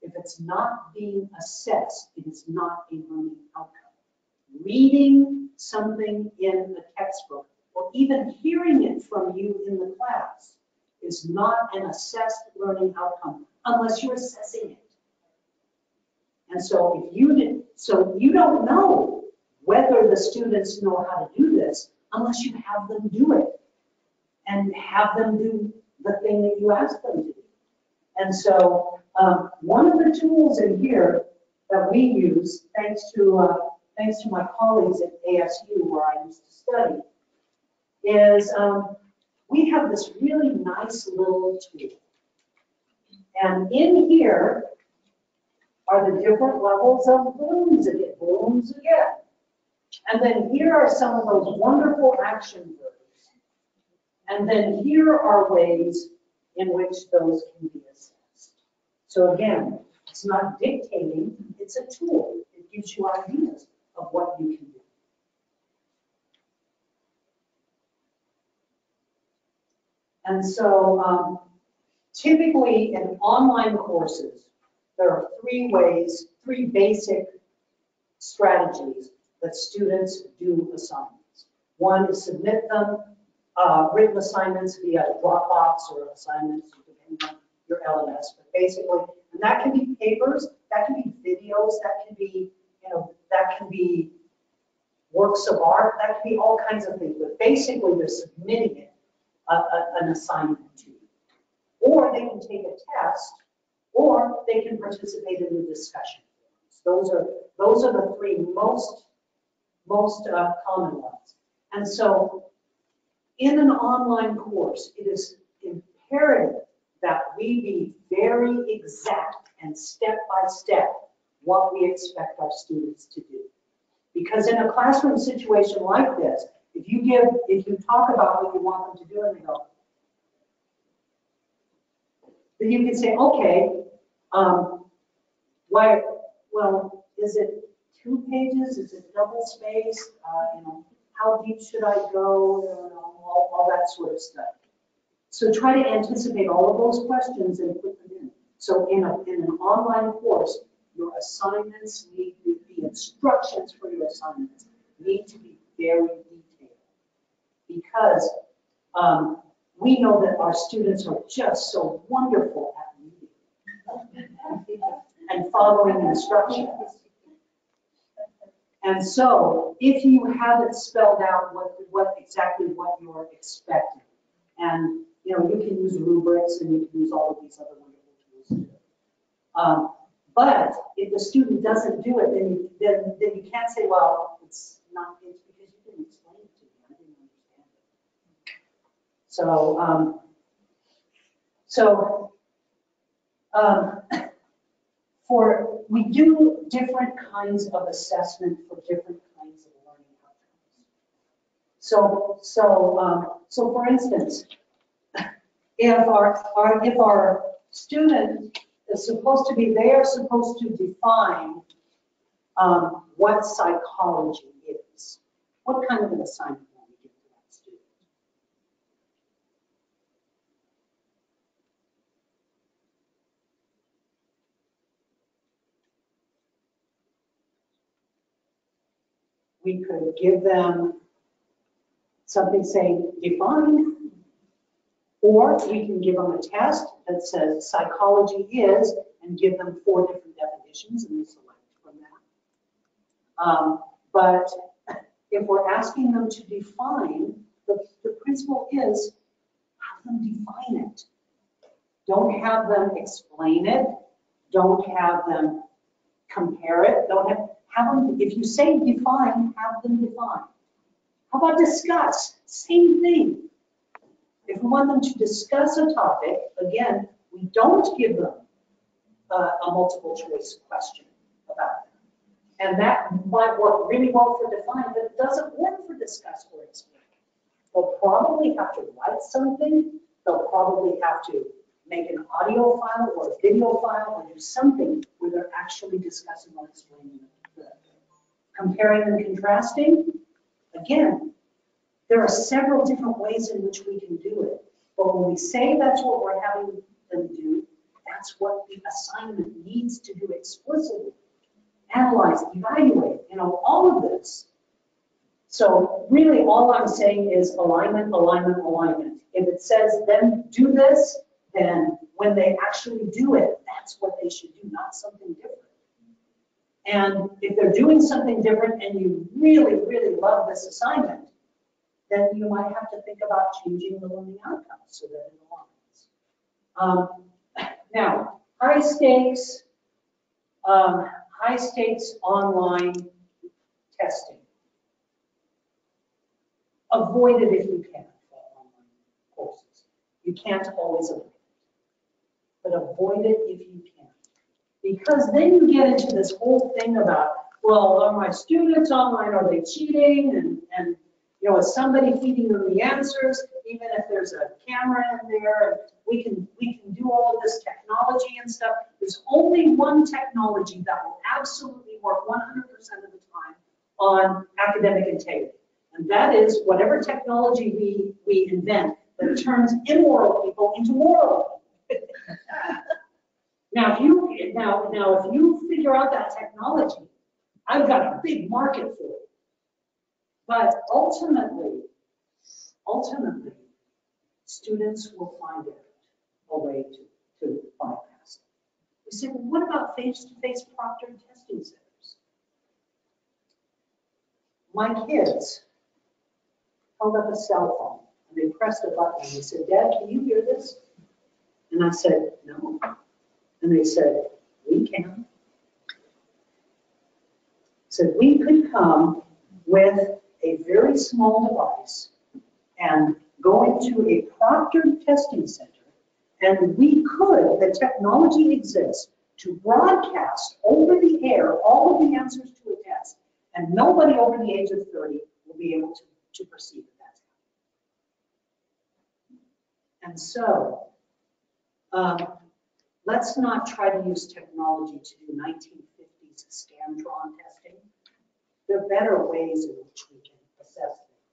If it's not being assessed, it is not a learning outcome. Reading something in the textbook or even hearing it from you in the class is not an assessed learning outcome unless you're assessing it. And so you don't know whether the students know how to do this unless you have them do it and have them do the thing that you ask them to do. And so one of the tools in here that we use, thanks to my colleagues at ASU where I used to study, is we have this really nice little tool. And in here are the different levels of blooms again. And then here are some of those wonderful action verbs. And then here are ways in which those can be assessed. So again, it's not dictating, it's a tool. It gives you ideas of what you can do. And so typically in online courses, there are 3 basic strategies that students do assignments. One is submit them, written assignments via Dropbox or assignments, depending on your LMS, but basically, and that can be papers, that can be videos, that can be, works of art, that can be all kinds of things, but basically they're submitting it, an assignment to you. Or they can take a test, or they can participate in the discussion. Those are the 3 most common ones. And so in an online course, it is imperative that we be very exact and step by step what we expect our students to do. Because in a classroom situation like this, if you talk about what you want them to do and they go, then you can say, okay, is it 2 pages? Is it double spaced? How deep should I go? All that sort of stuff. So try to anticipate all of those questions and put them in. So in an online course, your assignments need to be the instructions for your assignments need to be very detailed, because we know that our students are just so wonderful at reading and following instructions. And so if you haven't spelled out what exactly what you're expecting, and you can use rubrics and you can use all of these other wonderful tools too. But if the student doesn't do it, then you can't say, well, it's because you didn't explain it to me. I didn't understand it. We do different kinds of assessment for different kinds of learning outcomes. So for instance, if our student is supposed to be, they are supposed to define what psychology is. What kind of an assignment will we give to that student? We could give them something saying define, or we can give them a test that says psychology is, and give them 4 different definitions and they select from that. But if we're asking them to define, the principle is have them define it. Don't have them explain it. Don't have them compare it. Don't have them, if you say define, have them define. How about discuss? Same thing. If we want them to discuss a topic, again, we don't give them a multiple choice question about it. And that might work really well for define, but it doesn't work for discuss or explain. They'll probably have to write something. They'll probably have to make an audio file or a video file or do something where they're actually discussing or explaining it. Comparing and contrasting, again, there are several different ways in which we can do it. But when we say that's what we're having them do, that's what the assignment needs to do explicitly. Analyze, evaluate, all of this. So really all I'm saying is alignment, alignment, alignment. If it says then do this, then when they actually do it, that's what they should do, not something different. And if they're doing something different and you really, really love this assignment, then you might have to think about changing the learning outcomes so that it aligns. Now, high stakes online testing. Avoid it if you can for online courses. You can't always avoid it, but avoid it if you can. Because then you get into this whole thing about, well, are my students online, are they cheating? And is somebody feeding them the answers? Even if there's a camera in there, and we can do all of this technology and stuff. There's only one technology that will absolutely work 100% of the time on academic integrity. And that is whatever technology we invent that turns immoral people into moral people. Now, if you figure out that technology, I've got a big market for it. But ultimately, students will find a way to bypass it. We said, well, what about face-to-face proctored testing centers? My kids held up a cell phone and they pressed a button and they said, Dad, can you hear this? And I said, no. And they said, we can. Said we could come with a very small device and go into a proctored testing center, and we could, the technology exists to broadcast over the air all of the answers to a test, and nobody over the age of 30 will be able to perceive that that's happening. And so, let's not try to use technology to do 1950s Scantron testing. There are better ways in which we can assess things,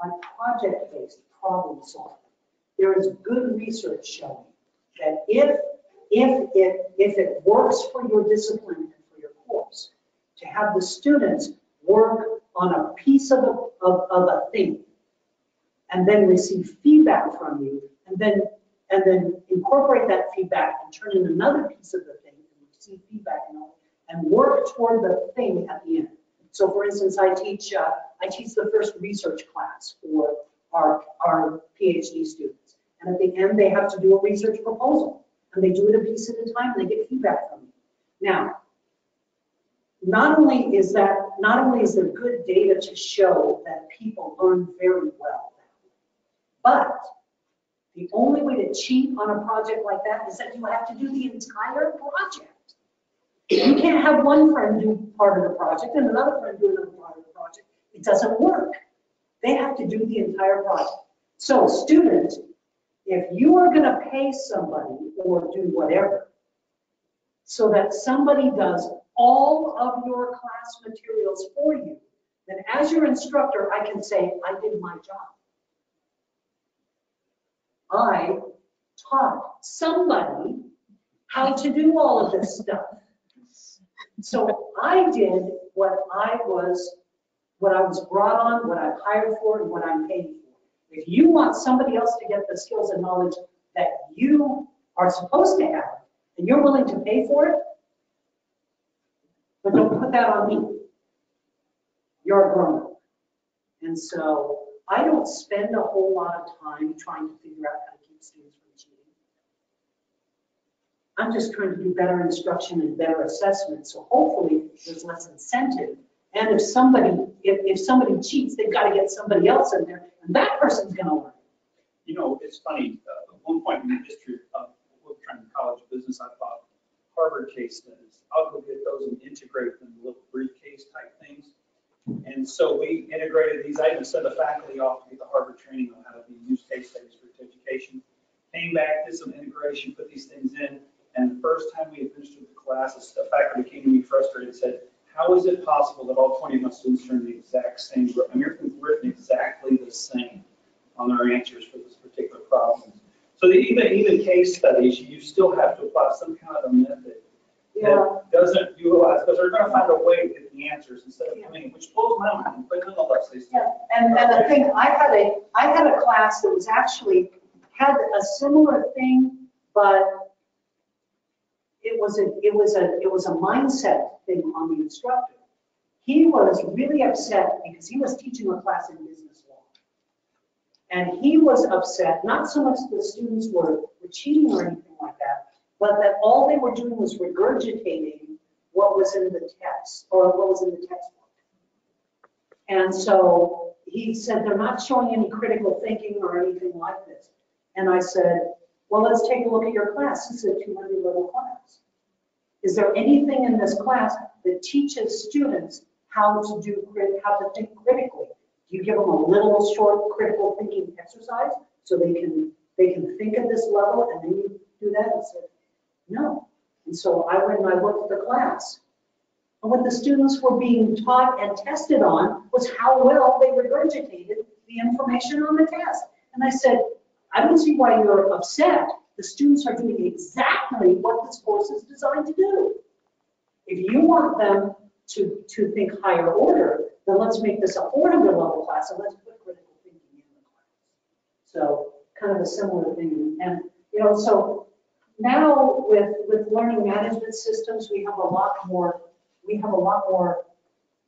like project-based problem solving. There is good research showing that if it works for your discipline and for your course, to have the students work on a piece of a thing and then receive feedback from you and then incorporate that feedback and turn in another piece of the thing and receive feedback and work toward the thing at the end. So for instance, I teach the first research class for our PhD students. And at the end, they have to do a research proposal. And they do it a piece at a time, and they get feedback from me. Now, not only is there good data to show that people learn very well, but the only way to cheat on a project like that is that you have to do the entire project. You can't have one friend do part of the project and another friend do another part of the project. It doesn't work. They have to do the entire project. So students, if you are going to pay somebody or do whatever, so that somebody does all of your class materials for you, then as your instructor, I can say, I did my job. I taught somebody how to do all of this stuff. So I did what I was brought on, what I'm hired for, and what I'm paid for. If you want somebody else to get the skills and knowledge that you are supposed to have, and you're willing to pay for it, but don't put that on me. You're a grown-up. And so I don't spend a whole lot of time trying to figure out how to keep students from cheating. I'm just trying to do better instruction and better assessment. So hopefully there's less incentive. And if somebody cheats, they've got to get somebody else in there, and that person's going to learn.
You know, it's funny. At one point in the history of trying college business, I thought Harvard case studies. I'll go get those and integrate them in little briefcase type things. And so we integrated these. I even sent the faculty off to get the Harvard training on how to use case studies for education. Came back, did some integration, put these things in. And the first time we administered the classes, the faculty came to me frustrated and said, how is it possible that all 20 of my students turn the exact same, Americans written exactly the same on their answers for this particular problem? So even case studies, you still have to apply some kind of a method that doesn't utilize, because they're going to find a way to get the answers instead of coming, which blows my mind. But nonetheless, they still.
Yeah, and the thing, I had a class that was actually had a similar thing, but it was a mindset thing on the instructor. He was really upset because he was teaching a class in business law. And he was upset, not so much that the students were cheating or anything like that, but that all they were doing was regurgitating what was in the text or what was in the textbook. And so he said, they're not showing any critical thinking or anything like this. And I said, well, let's take a look at your class. This is a 200 level class. Is there anything in this class that teaches students how to think critically? Do you give them a little short critical thinking exercise so they can think at this level and then you do that? And said, no. And so I went and I looked at the class. And what the students were being taught and tested on was how well they regurgitated the information on the test. And I said, I don't see why you're upset. The students are doing exactly what this course is designed to do. If you want them to think higher order, then let's make this a 400 level class and let's put critical thinking in the class. So kind of a similar thing. And so now with learning management systems, we have a lot more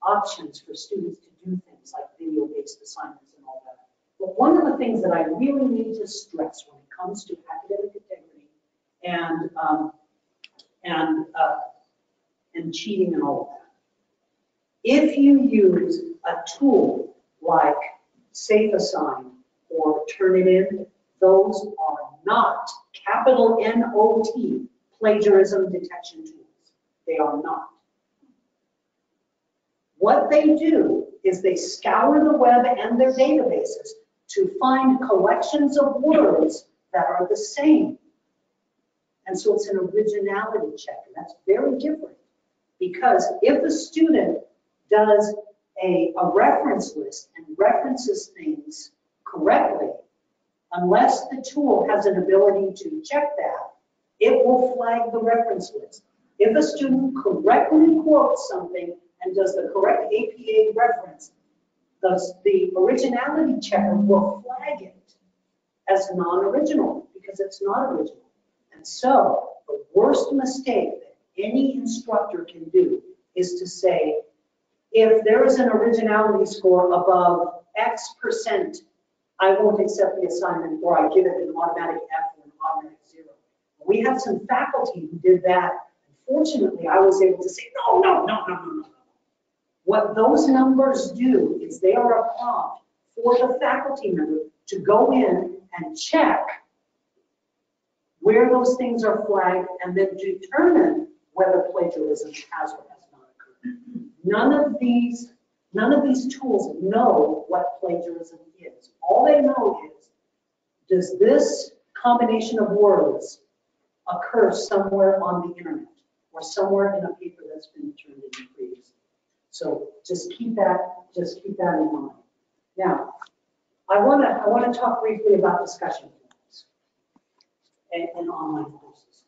options for students to do things like video-based assignments and all that. But one of the things that I really need to stress when it comes to academic integrity and cheating and all of that, if you use a tool like SafeAssign or Turnitin, those are not, capital N-O-T, plagiarism detection tools. They are not. What they do is they scour the web and their databases to find collections of words that are the same. And so it's an originality check, and that's very different. Because if a student does a reference list and references things correctly, unless the tool has an ability to check that, it will flag the reference list. If a student correctly quotes something and does the correct APA reference, the originality checker will flag it as non-original because it's not original. And so the worst mistake that any instructor can do is to say, if there is an originality score above X percent, I won't accept the assignment, or I give it an automatic F or an automatic 0. We have some faculty who did that. Unfortunately, I was able to say, no. What those numbers do is they are a prompt for the faculty member to go in and check where those things are flagged and then determine whether plagiarism has or has not occurred. None of these tools know what plagiarism is. All they know is, does this combination of words occur somewhere on the internet or somewhere in a paper that's been turned in previously? So just keep that in mind. Now, I want to talk briefly about discussion forums and online courses.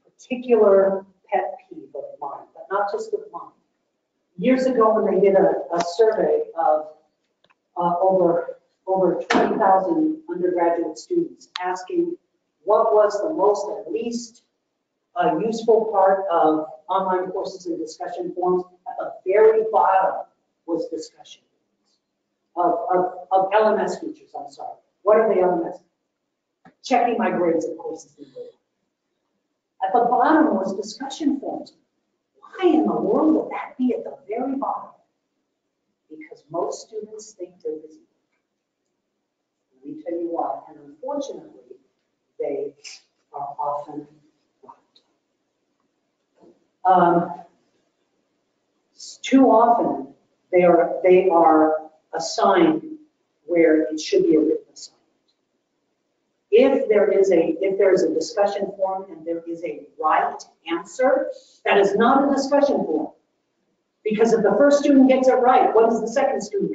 Particular pet peeve of mine, but not just of mine. Years ago, when they did a survey of over 20,000 undergraduate students, asking what was the most and least useful part of online courses and discussion forums, at the very bottom was discussion forums of LMS features. I'm sorry. What are the LMS? Checking my grades, of course, is included. At the bottom was discussion forums. Why in the world would that be at the very bottom? Because most students think they're busy. Let me tell you why. And unfortunately, they are often right. Too often, they are assigned where it should be a written assignment. If there is a discussion forum and there is a right answer, that is not a discussion forum. Because if the first student gets it right, what is the second student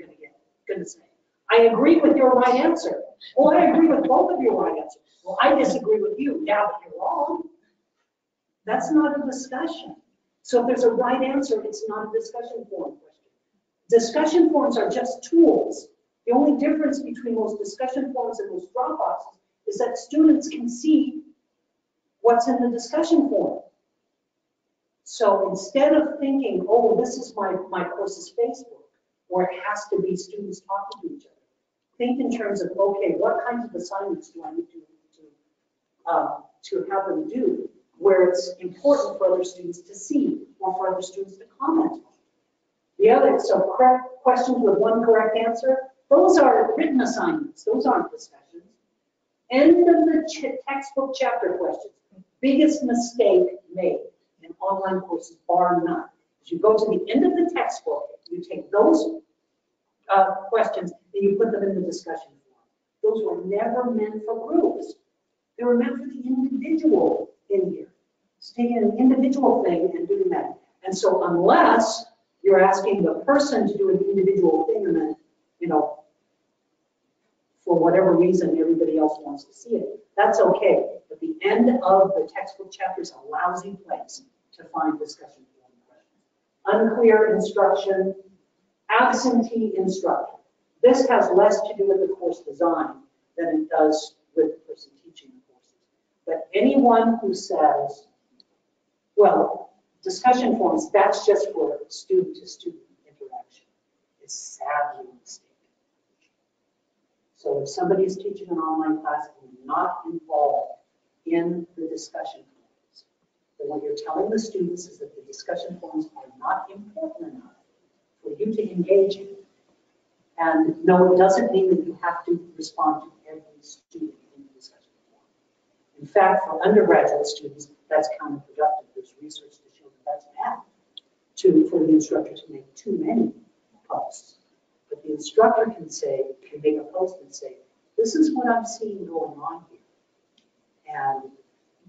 going to say? I agree with your right answer. Oh, I agree with both of your right answers. Well, I disagree with you. Yeah, but you're wrong. That's not a discussion. So if there's a right answer, it's not a discussion forum question. Discussion forums are just tools. The only difference between those discussion forums and those drop boxes is that students can see what's in the discussion forum. So instead of thinking, oh, this is my course's Facebook, or it has to be students talking to each other, think in terms of, okay, what kinds of assignments do I need to have them do, where it's important for other students to see or for other students to comment on. The other, so correct questions with one correct answer, those are written assignments. Those aren't discussions. End of the textbook chapter questions. Biggest mistake made in online courses, bar none. As you go to the end of the textbook, you take those questions and you put them in the discussion forum. Those were never meant for groups. They were meant for the individual in here. It's taking an individual thing and doing that. And so unless you're asking the person to do an individual thing and then, for whatever reason, everybody else wants to see it, that's okay. But the end of the textbook chapter is a lousy place to find discussion forum questions. Unclear instruction, absentee instruction. This has less to do with the course design than it does with the person teaching the courses. But anyone who says, well, discussion forums, that's just for student-to-student interaction, is sadly mistaken. So if somebody is teaching an online class and you're not involved in the discussion forums, then what you're telling the students is that the discussion forums are not important enough for you to engage in. And no, it doesn't mean that you have to respond to every student in the discussion forum. In fact, for undergraduate students, that's counterproductive. There's research to show that that's bad for the instructor to make too many posts. But the instructor can make a post and say, this is what I'm seeing going on here. And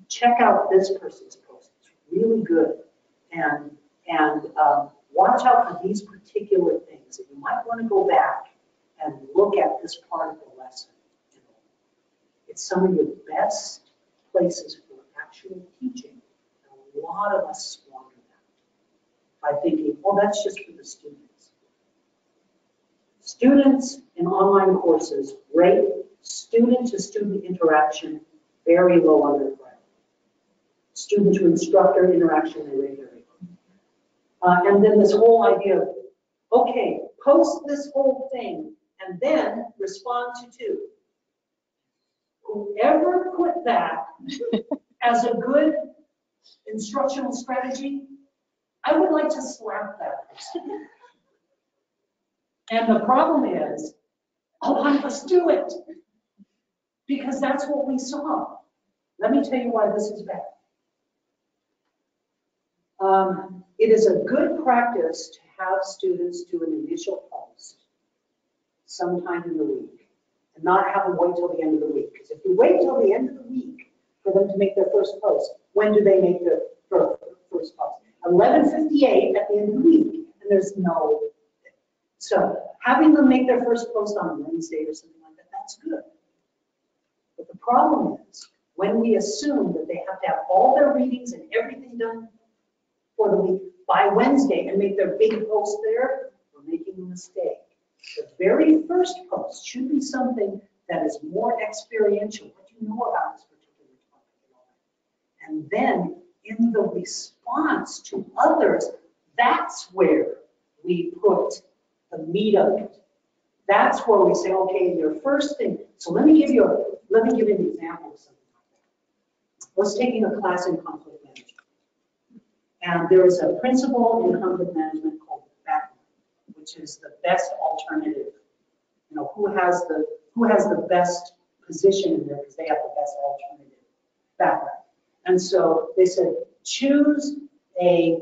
check out this person's post. It's really good. And watch out for these particular things. And you might want to go back and look at this part of the lesson. It's some of your best places for actual teaching. And a lot of us squander by thinking, oh, that's just for the students. Students in online courses rate student-to-student interaction very low on their priority. Student-to-instructor interaction, they rate very low. And then this whole idea of, okay, post this whole thing and then respond to 2. Whoever put that as a good instructional strategy, I would like to slap that person. And the problem is, a lot of us do it because that's what we saw. Let me tell you why this is bad. It is a good practice to have students do an initial post sometime in the week and not have them wait till the end of the week. Because if you wait till the end of the week for them to make their first post, when do they make their first post? 11:58 at the end of the week, and there's no. So having them make their first post on Wednesday or something like that, that's good. But the problem is when we assume that they have to have all their readings and everything done for the week by Wednesday and make their big post there, we're making a mistake. The very first post should be something that is more experiential. What do you know about this particular topic? And then in the response to others, that's where we put the meat of it. That's where we say, okay, your first thing. So let me give you an example of something like that. I was taking a class in conflict management. And there is a principle in conflict management called background, which is the best alternative. You know, who has the best position in there because they have the best alternative background. And so they said, choose a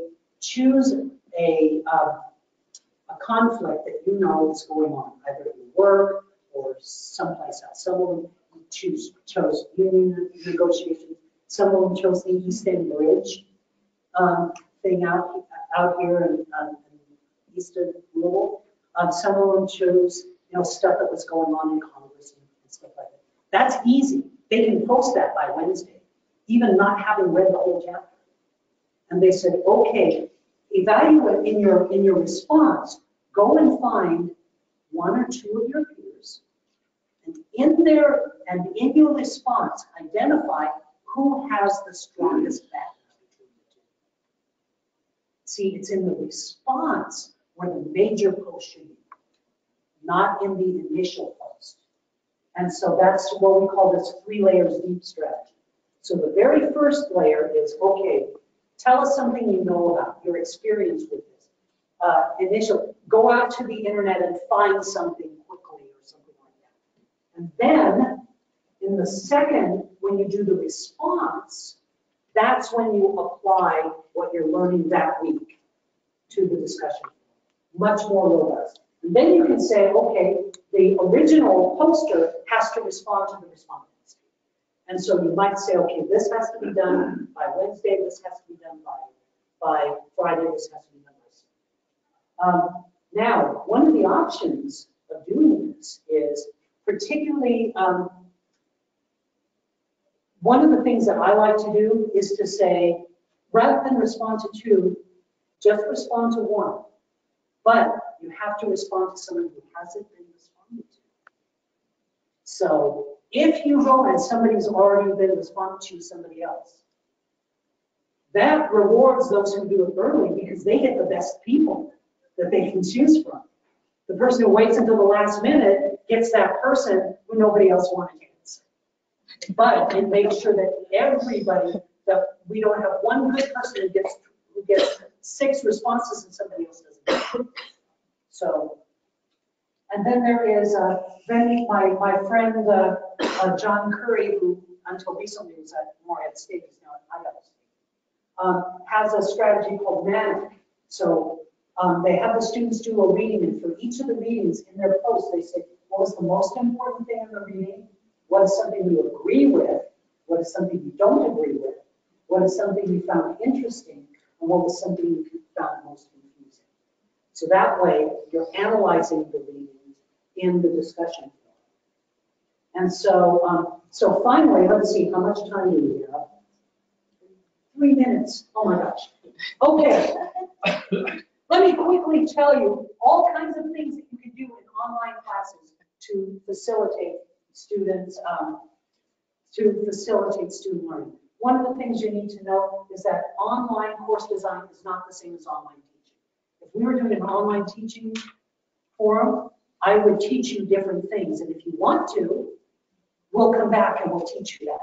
conflict that you know is going on, either at work or someplace else. Some of them chose union negotiations. Some of them chose the East End Bridge thing out here in East of Louisville. Some of them chose, stuff that was going on in Congress and stuff like that. That's easy. They can post that by Wednesday, even not having read the whole chapter. And they said, okay, evaluate in your response, go and find 1 or 2 of your peers, and in your response, identify who has the strongest background. See, it's in the response where the major post should be, not in the initial post. And so that's what we call this 3 layers deep strategy. So the very first layer is, okay, tell us something you know about, your experience with this. Go out to the internet and find something quickly or something like that. And then in the second, when you do the response, that's when you apply what you're learning that week to the discussion. Much more robust. And then you can say, okay, the original poster has to respond to the respondents. And so you might say, okay, this has to be done by Wednesday, this has to be done by Friday, this has to be done by Sunday. Now, one of the options of doing this is particularly, one of the things that I like to do is to say, rather than respond to 2, just respond to 1. But you have to respond to someone who hasn't been responded to. So if you go and somebody's already been responded to somebody else, that rewards those who do it early because they get the best people that they can choose from. The person who waits until the last minute gets that person who nobody else wanted to answer. But it makes sure that everybody, that we don't have one good person who gets 6 responses and somebody else doesn't. So, and then there is then my friend John Curry, who until recently was at Moran State, is now at Idaho State, has a strategy called Manic. So they have the students do a reading, and for each of the readings in their post, they say, what was the most important thing in the reading? What is something you agree with? What is something you don't agree with? What is something you found interesting? And what was something you found most confusing? So that way, you're analyzing the readings in the discussion. And so, so finally, let's see, how much time do we have? 3 minutes. Oh my gosh. Okay. Let me quickly tell you all kinds of things that you can do in online classes to facilitate students, student learning. One of the things you need to know is that online course design is not the same as online teaching. If we were doing an online teaching forum, I would teach you different things. And if you want to, we'll come back and we'll teach you that.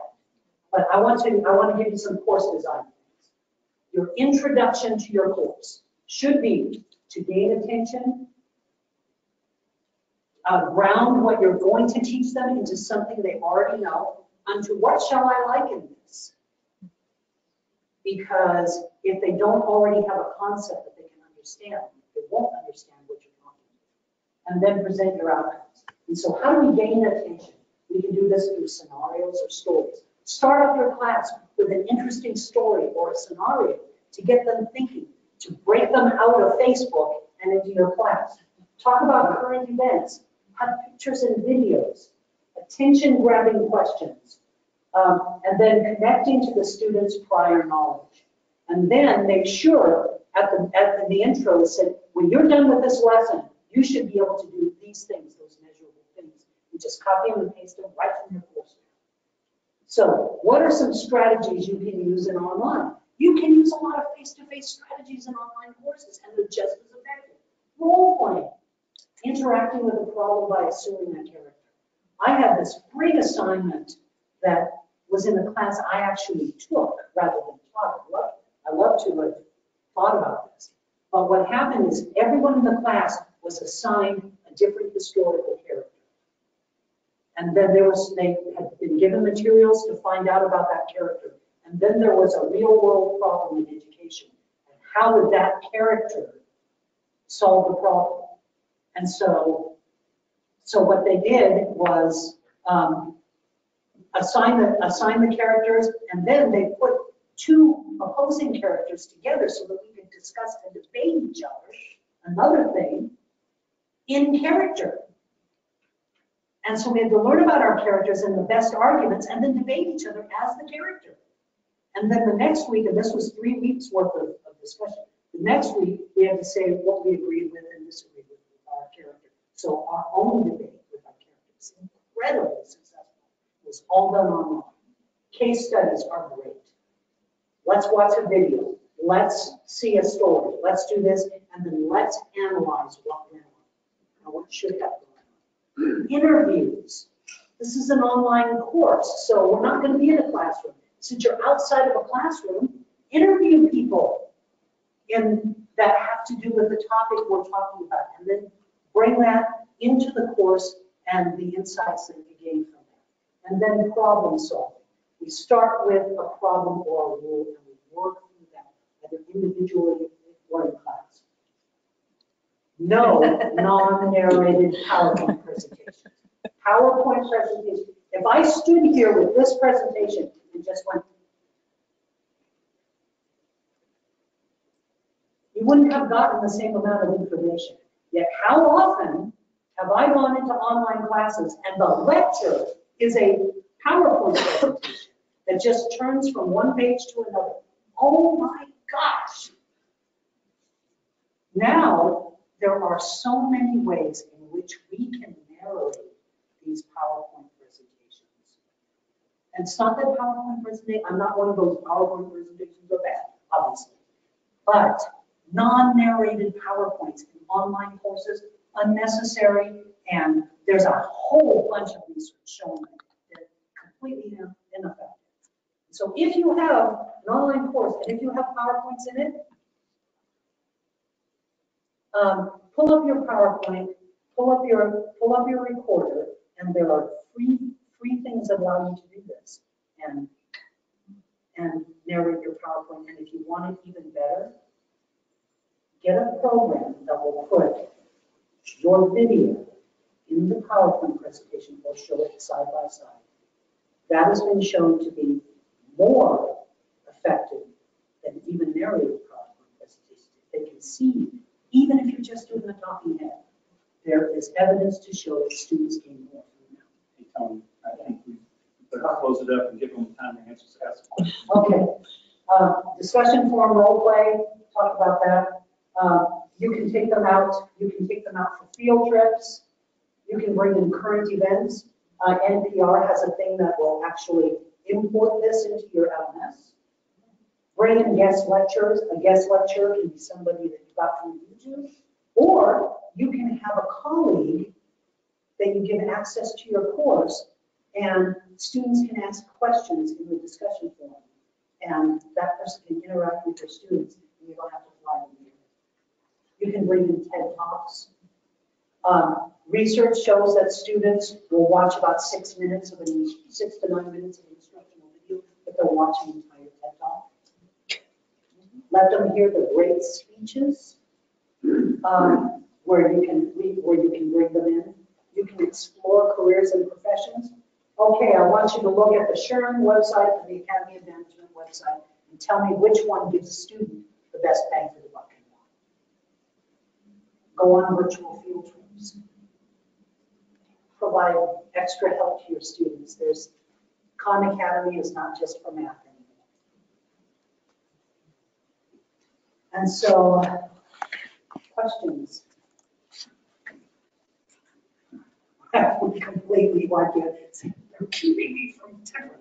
But I want to give you some course design things. Your introduction to your course should be to gain attention, ground what you're going to teach them into something they already know, unto what shall I liken this? Because if they don't already have a concept that they can understand, they won't understand what you're talking about. And then present your outcomes. And so how do we gain attention? We can do this through scenarios or stories. Start off your class with an interesting story or a scenario to get them thinking, to break them out of Facebook and into your class. Talk about current events, have pictures and videos, attention-grabbing questions, and then connecting to the students' prior knowledge. And then make sure at the intro it said, when you're done with this lesson, you should be able to do these things, those measurable things. You just copy them and paste them right from your course. So what are some strategies you can use in online? You can use a lot of face-to-face strategies in online courses, and they're just as effective. Role playing, interacting with a problem by assuming a character. I had this great assignment that was in a class I actually took rather than taught. I love to have thought about this. But what happened is everyone in the class was assigned a different historical character. And then they had been given materials to find out about that character. And then there was a real world problem in education. And how would that character solve the problem? And so what they did was assign the characters, and then they put two opposing characters together so that we could discuss and debate each other, another thing, in character. And so we had to learn about our characters and the best arguments and then debate each other as the character. And then the next week, and this was 3 weeks worth of discussion, the next week we had to say what we agreed with and disagreed with our character. So our own debate with our characters, incredibly successful. It was all done online. Case studies are great. Let's watch a video. Let's see a story. Let's do this, and then let's analyze what went on and what should have gone on. Interviews. This is an online course, so we're not going to be in a classroom. Since you're outside of a classroom, interview people that have to do with the topic we're talking about, and then bring that into the course and the insights that you gain from that. And then problem solving. We start with a problem or a rule, and we work through that, either individually or in class. No non-narrated PowerPoint presentations. PowerPoint presentations. If I stood here with this presentation and just went, you wouldn't have gotten the same amount of information. Yet how often have I gone into online classes and the lecture is a PowerPoint presentation that just turns from one page to another? Oh my gosh. Now, there are so many ways in which we can narrate these PowerPoint presentations. And it's not that PowerPoint presentation, I'm not one of those PowerPoint presentations are bad, obviously. But non-narrated PowerPoints in online courses, unnecessary, and there's a whole bunch of research showing that they're completely ineffective. So if you have an online course and if you have PowerPoints in it, pull up your PowerPoint, pull up your recorder, and there are free things that allow you to do this and narrate your PowerPoint. And if you want it even better, get a program that will put your video in the PowerPoint presentation or show it side by side. That has been shown to be more effective than even narrated PowerPoint presentations. They can see, even if you're just doing the talking head, there is evidence to show that students gain more from that.
Hey, Tony, I think we better close it up and give them time to answer questions.
Okay. Discussion forum role play, talk about that. You can take them out for field trips. You can bring in current events. NPR has a thing that will actually import this into your LMS. Bring in guest lecturers. A guest lecturer can be somebody that you got from YouTube, or you can have a colleague that you give access to your course, and students can ask questions in the discussion forum, and that person can interact with your students, and you don't have to fly them here. You can bring in TED Talks. Research shows that students will watch about 6 to 9 minutes of instructional video, but they're watching the entire TED Talk. Let them hear the great speeches where you can bring them in. You can explore careers and professions. Okay, I want you to look at the Sherman website and the Academy of Management website and tell me which one gives a student the best bang for the buck. Go on virtual field trips. Provide extra help to your students. Khan Academy is not just for math anymore. And so, questions? I would completely like you to say, they're keeping me from different.